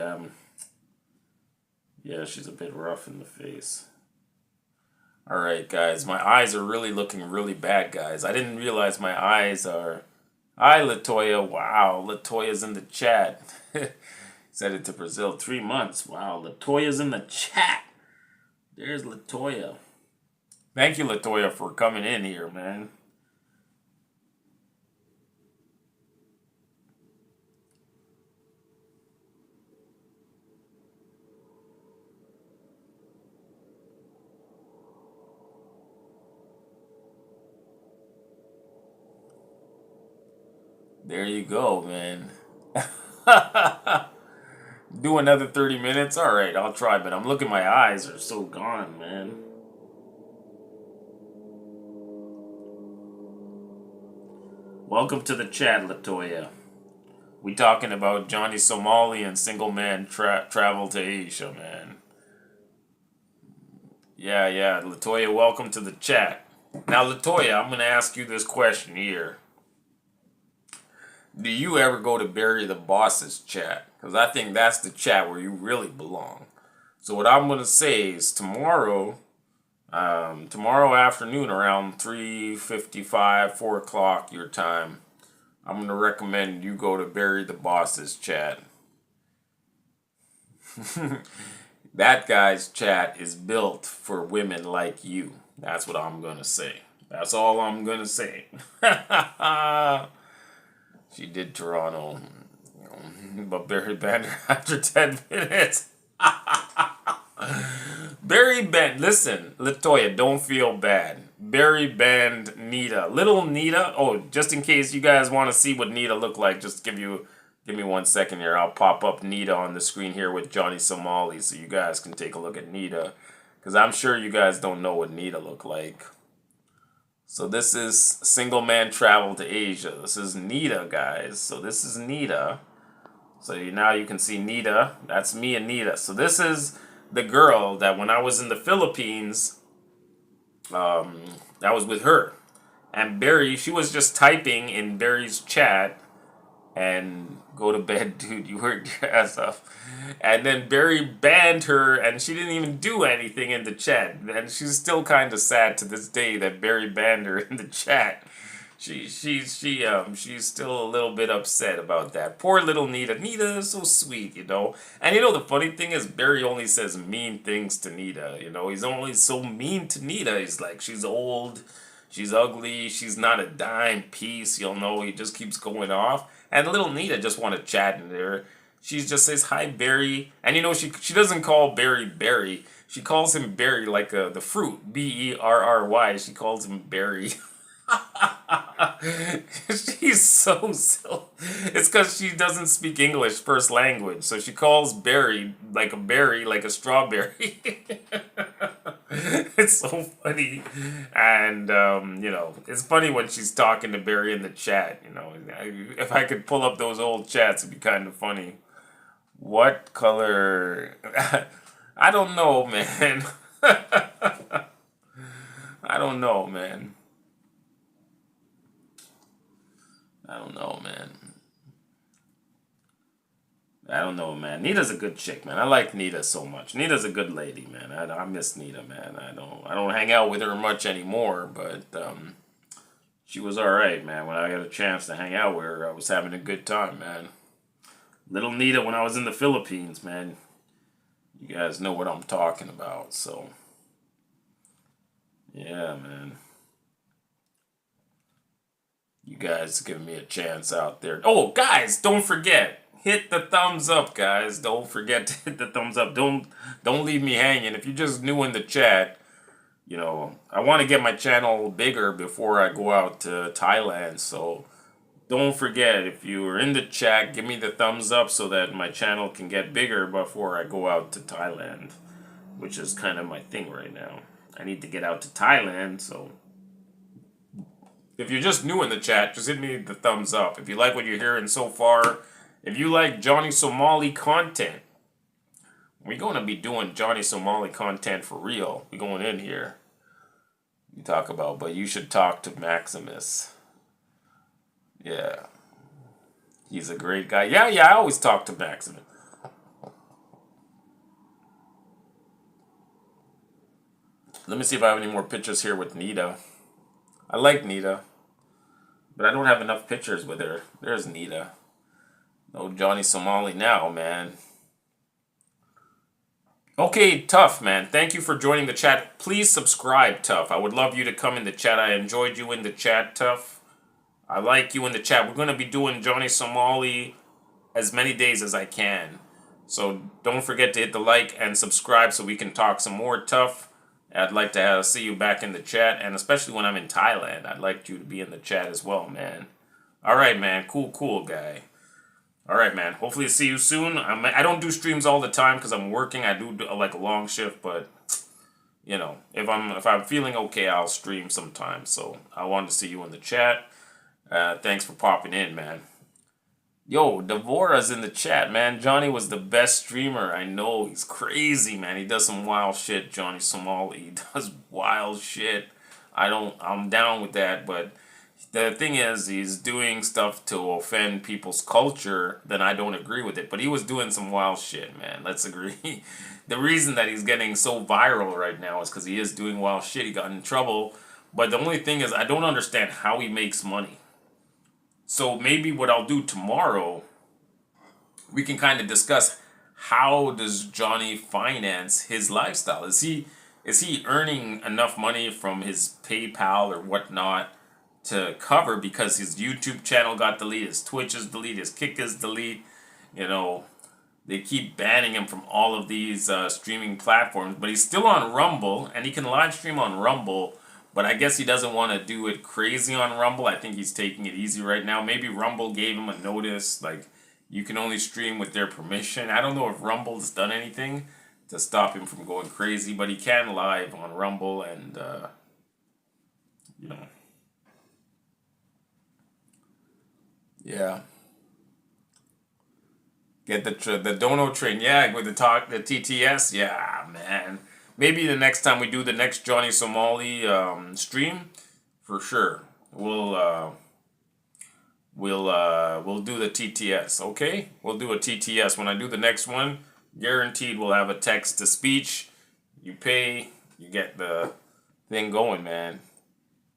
Yeah, she's a bit rough in the face. Alright, guys, my eyes are really looking really bad, guys. I didn't realize my eyes are... Hi, Latoya. Wow, Latoya's in the chat. Said it to Brazil. 3 months. Wow, Latoya's in the chat. There's Latoya. Thank you, Latoya, for coming in here, man. There you go, man. Do another 30 minutes? Alright, I'll try, but I'm looking, my eyes are so gone, man. Welcome to the chat, Latoya. We talking about Johnny Somali and single man travel to Asia, man. Yeah, Latoya, welcome to the chat. Now, Latoya, I'm going to ask you this question here. Do you ever go to Barry the Boss's chat? Because I think that's the chat where you really belong. So what I'm going to say is tomorrow afternoon around 3:55, 4 o'clock your time, I'm going to recommend you go to Barry the Boss's chat. That guy's chat is built for women like you. That's what I'm going to say. That's all I'm going to say. She did Toronto, but Barry banned her after 10 minutes. Barry banned, listen, Latoya, don't feel bad. Barry banned Nita. Little Nita, oh, just in case you guys want to see what Nita looked like, just give me 1 second here. I'll pop up Nita on the screen here with Johnny Somali so you guys can take a look at Nita. Because I'm sure you guys don't know what Nita looked like. So this is Single Man Travel to Asia. This is Nita, guys. So this is Nita. So now you can see Nita. That's me and Nita. So this is the girl that when I was in the Philippines, that was with her. And Barry, she was just typing in Barry's chat and go to bed, dude, you worked your ass off. And then Barry banned her, and she didn't even do anything in the chat. And she's still kind of sad to this day that Barry banned her in the chat. She's still a little bit upset about that. Poor little Nita. Nita is so sweet, you know. And you know the funny thing is Barry only says mean things to Nita. You know, he's only so mean to Nita. He's like, she's old, she's ugly, she's not a dime piece. You'll know he just keeps going off. And little Nita just want to chat in there. She just says, hi, Barry. And you know, she doesn't call Barry Barry. She calls him Barry like the fruit. Berry. She calls him Barry. She's so silly. It's because she doesn't speak English first language. So she calls Barry like a berry, like a strawberry. It's so funny. And, you know, it's funny when she's talking to Barry in the chat, you know. If I could pull up those old chats, it'd be kind of funny. What color? I don't know, man. I don't know, man. I don't know, man. I don't know, man. Nita's a good chick, man. I like Nita so much. Nita's a good lady, man. I miss Nita, man. I don't hang out with her much anymore, but she was all right, man. When I got a chance to hang out with her, I was having a good time, man. Little Nita when I was in the Philippines, man. You guys know what I'm talking about, so yeah, man. You guys giving me a chance out there. Oh, guys, don't forget. Hit the thumbs up, guys. Don't forget to hit the thumbs up. Don't leave me hanging. If you're just new in the chat, you know, I want to get my channel bigger before I go out to Thailand. So don't forget, if you're in the chat, give me the thumbs up so that my channel can get bigger before I go out to Thailand, which is kind of my thing right now. I need to get out to Thailand, so if you're just new in the chat, just hit me the thumbs up. If you like what you're hearing so far, if you like Johnny Somali content, we're going to be doing Johnny Somali content for real. We're going in here. You talk about, but you should talk to Maximus. Yeah. He's a great guy. Yeah, yeah, I always talk to Maximin. Let me see if I have any more pictures here with Nita. I like Nita, but I don't have enough pictures with her. There's Nita. No Johnny Somali now, man. Okay, Tough, man. Thank you for joining the chat. Please subscribe, Tough. I would love you to come in the chat. I enjoyed you in the chat, Tough. I like you in the chat. We're going to be doing Johnny Somali as many days as I can. So don't forget to hit the like and subscribe so we can talk some more, Tough. I'd like to see you back in the chat, and especially when I'm in Thailand. I'd like you to be in the chat as well, man. All right, man. Cool guy. All right, man. Hopefully see you soon. I don't do streams all the time because I'm working. I do like a long shift, but you know, if I'm feeling okay, I'll stream sometime. So I wanted to see you in the chat. Thanks for popping in, man. Yo, Devora's in the chat, man. Johnny was the best streamer. I know. He's crazy, man. He does some wild shit, Johnny Somali. He does wild shit. I'm down with that, but the thing is, he's doing stuff to offend people's culture, then I don't agree with it. But he was doing some wild shit, man. Let's agree. The reason that he's getting so viral right now is because he is doing wild shit. He got in trouble. But the only thing is, I don't understand how he makes money. So maybe what I'll do tomorrow, we can kind of discuss how does Johnny finance his lifestyle? Is he earning enough money from his PayPal or whatnot to cover, because his YouTube channel got deleted, his Twitch is deleted, his Kick is deleted, you know, they keep banning him from all of these streaming platforms, but he's still on Rumble, and he can live stream on Rumble, but I guess he doesn't want to do it crazy on Rumble. I think he's taking it easy right now. Maybe Rumble gave him a notice, like, you can only stream with their permission. I don't know if Rumble's done anything to stop him from going crazy, but he can live on Rumble, and, you know. Yeah. Get the Dono train. Yeah, with the TTS. Yeah, man. Maybe the next time we do the next Johnny Somali stream, for sure. We'll do the TTS, okay? We'll do a TTS. When I do the next one, guaranteed we'll have a text to speech. You pay, you get the thing going, man.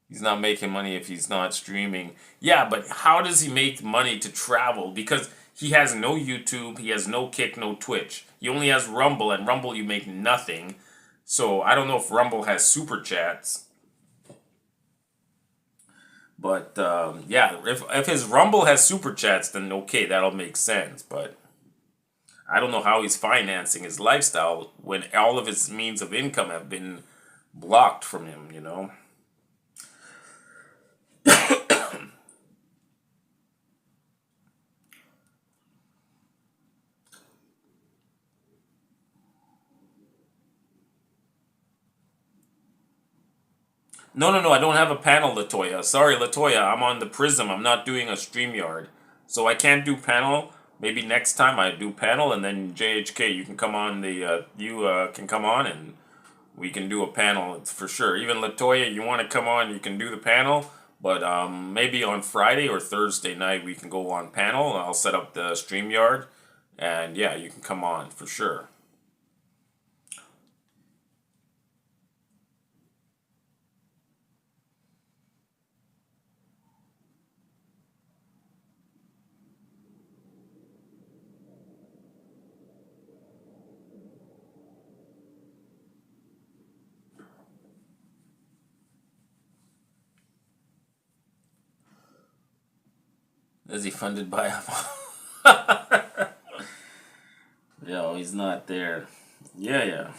He's not making money if he's not streaming. Yeah, but how does he make money to travel? Because he has no YouTube, he has no Kick, no Twitch. He only has Rumble, and Rumble you make nothing. So I don't know if Rumble has super chats. But yeah, if his Rumble has super chats, then okay, that'll make sense. But I don't know how he's financing his lifestyle when all of his means of income have been blocked from him, you know? No, I don't have a panel, Latoya. Sorry, Latoya, I'm on the Prism. I'm not doing a StreamYard. So I can't do panel. Maybe next time I do panel, and then JHK, you can come on can come on and we can do a panel for sure. Even Latoya, you want to come on, you can do the panel. But maybe on Friday or Thursday night we can go on panel. I'll set up the StreamYard, and yeah, you can come on for sure. Is he funded by a... Yo, he's not there. Yeah.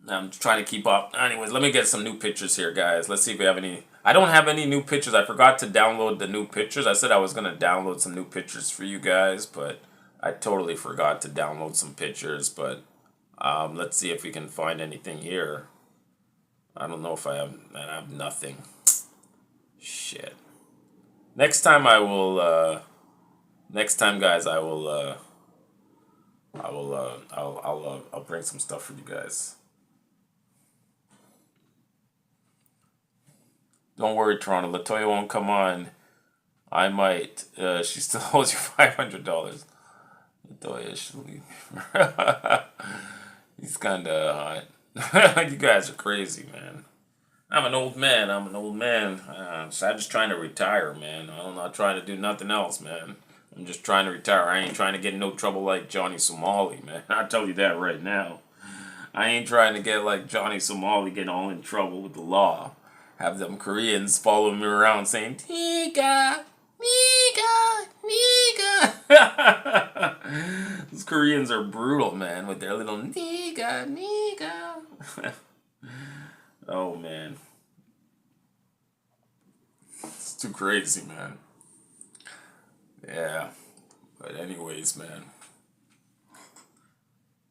I'm trying to keep up. Anyways, let me get some new pictures here, guys. Let's see if we have any... I don't have any new pictures. I forgot to download the new pictures. I said I was going to download some new pictures for you guys, but I totally forgot to download some pictures. But let's see if we can find anything here. I don't know if I have nothing. Shit. Next time I will, next time, guys, I'll bring some stuff for you guys. Don't worry, Toronto. Latoya won't come on I might. She still owes you $500. Actually, he's kind of hot. You guys are crazy, man. I'm an old man. I'm an old man. So I'm just trying to retire, man. I'm not trying to do nothing else, man. I'm just trying to retire. I ain't trying to get in no trouble like Johnny Somali, man. I tell you that right now. I ain't trying to get like Johnny Somali, getting all in trouble with the law. Have them Koreans following me around saying, Nika, Nika, Nika. Those Koreans are brutal, man, with their little Nika, Nika. Oh, man. It's too crazy, man. Yeah. But anyways, man.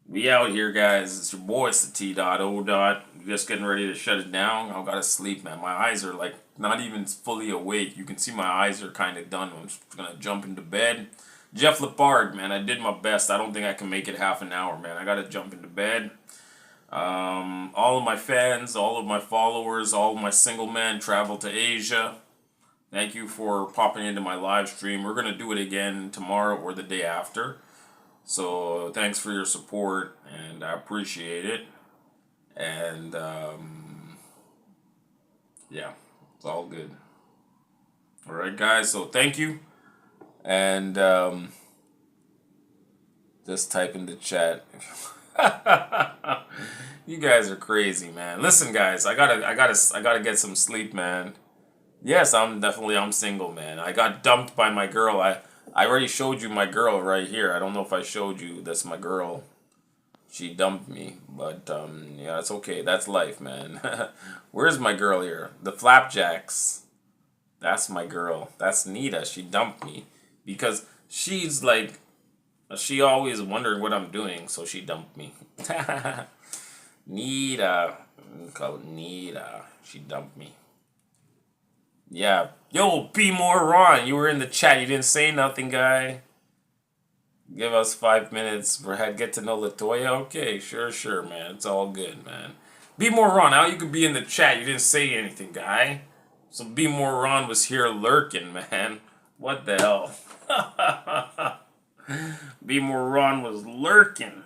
We out here, guys. It's your boy, it's the T.O. Just getting ready to shut it down. I gotta sleep, man. My eyes are like not even fully awake. You can see my eyes are kind of done. I'm just gonna jump into bed. Jeff Lepard, man. I did my best. I don't think I can make it half an hour, man. I gotta jump into bed. All of my fans, all of my followers, all of my single men travel to Asia. Thank you for popping into my live stream. We're gonna do it again tomorrow or the day after. So thanks for your support, and I appreciate it. And yeah, it's all good. All right, guys. So thank you, and just type in the chat. You guys are crazy, man. Listen, guys, I gotta get some sleep, man. Yes, I'm single, man. I got dumped by my girl. I already showed you my girl right here. I don't know if I showed you. That's my girl. She dumped me, but yeah, it's okay. That's life, man. Where's my girl here? The Flapjacks. That's my girl. That's Nita. She dumped me because she's like, she always wondered what I'm doing, so she dumped me. Nita. Call it Nita. She dumped me. Yeah. Yo, be more Ron. You were in the chat. You didn't say nothing, guy. Give us 5 minutes. Get to know Latoya. Okay, sure, man. It's all good, man. Be more Ron. Now you could be in the chat. You didn't say anything, guy. So Be More Ron was here lurking, man. What the hell? Be More Ron was lurking.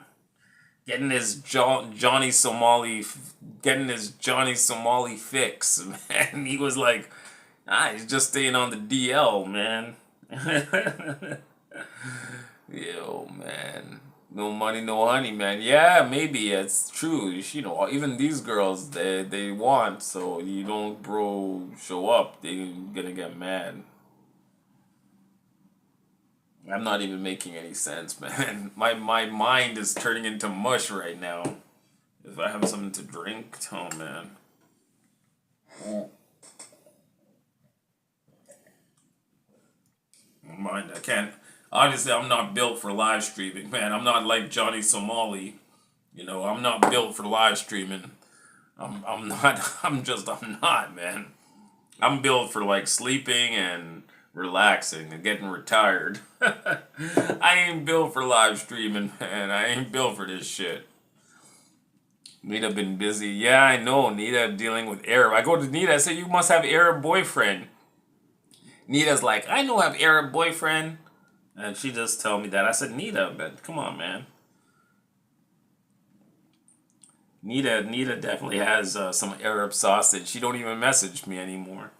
Getting his Johnny Somali fix, man. He was like, he's just staying on the DL, man. Yo, man. No money, no honey, man. Yeah, maybe it's true. You know, even these girls, they want, so you don't, bro, show up, they gonna get mad. I'm not even making any sense, man. My mind is turning into mush right now. If I have something to drink, oh, man. Mind, I can't. Obviously, I'm not built for live streaming, man. I'm not like Johnny Somali. You know, I'm not built for live streaming. I'm not. I'm not, man. I'm built for like sleeping and relaxing and getting retired. I ain't built for live streaming, man. I ain't built for this shit. Nita been busy. Yeah, I know. Nita dealing with Arab. I go to Nita. I say, you must have Arab boyfriend. Nita's like, I know I have Arab boyfriend. And she just tell me that. I said, Nita, but come on, man. Nita definitely has some Arab sausage. She don't even message me anymore.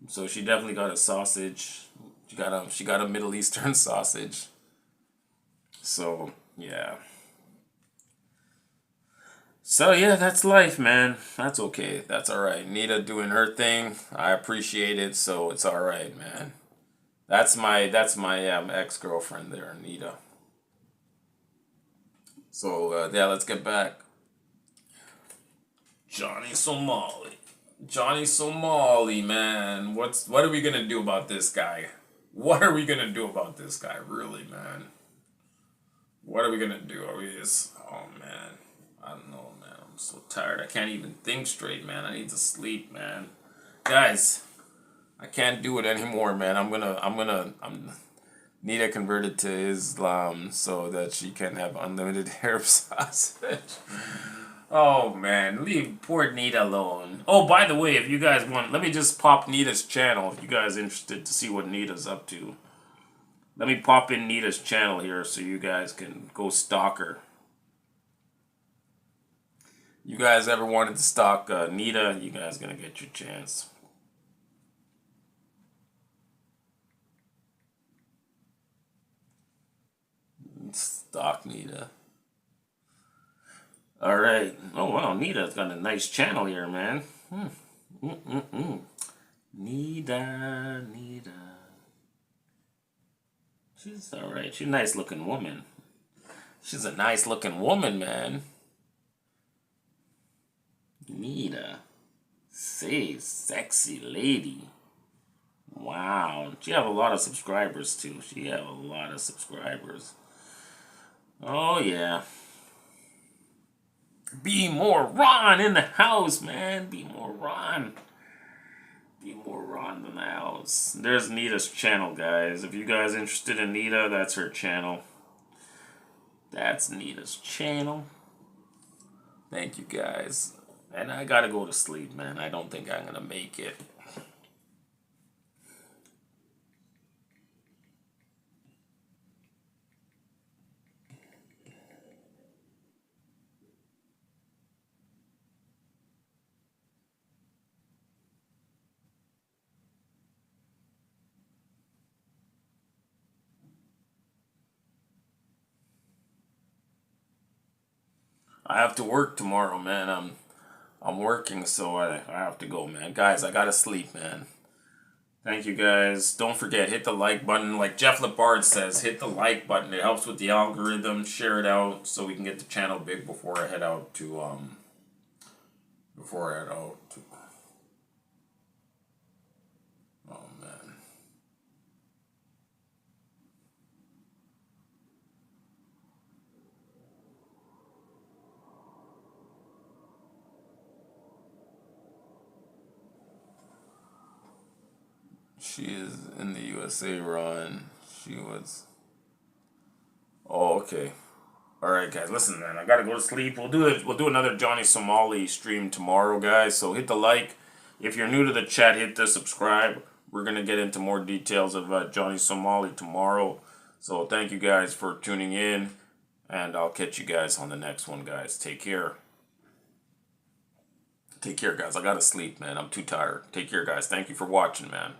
So she definitely got a sausage. She got a Middle Eastern sausage. So yeah. So yeah, that's life, man. That's okay. That's all right. Nita doing her thing. I appreciate it. So it's all right, man. That's my ex-girlfriend there, Nita. So yeah, let's get back. Johnny Somali, man. What are we gonna do about this guy? What are we gonna do about this guy, really, man? What are we gonna do? Are we just? Oh man, I don't know, man. I'm so tired. I can't even think straight, man. I need to sleep, man. Guys, I can't do it anymore, man. I'm Nita converted to Islam so that she can have unlimited Arab sausage. Oh man, leave poor Nita alone. Oh, by the way, if you guys want, let me just pop Nita's channel if you guys are interested to see what Nita's up to. Let me pop in Nita's channel here so you guys can go stalk her. You guys ever wanted to stalk Nita, you guys gonna get your chance. Stalk Nita. Alright. Oh wow, Nita's got a nice channel here, man. Nita, Nita. She's alright. She's a nice looking woman. She's a nice looking woman, man. Nita. Say, sexy lady. Wow. She have a lot of subscribers, too. She have a lot of subscribers. Oh, yeah. Be more Ron in the house, man. Be more Ron. Be more Ron in the house. There's Nita's channel, guys. If you guys are interested in Nita, that's her channel. That's Nita's channel. Thank you, guys. And I gotta go to sleep, man. I don't think I'm gonna make it. I have to work tomorrow, man. I'm working, so I have to go, man. Guys, I gotta sleep, man. Thank you, guys. Don't forget, hit the like button. Like Jeff Labard says, hit the like button. It helps with the algorithm. Share it out so we can get the channel big before I head out to oh man. She is in the USA run. She was. Oh, okay. All right, guys. Listen, man. I gotta go to sleep. We'll do it. We'll do another Johnny Somali stream tomorrow, guys. So hit the like. If you're new to the chat, hit the subscribe. We're gonna get into more details of Johnny Somali tomorrow. So thank you guys for tuning in, and I'll catch you guys on the next one, guys. Take care. Take care, guys. I gotta sleep, man. I'm too tired. Take care, guys. Thank you for watching, man.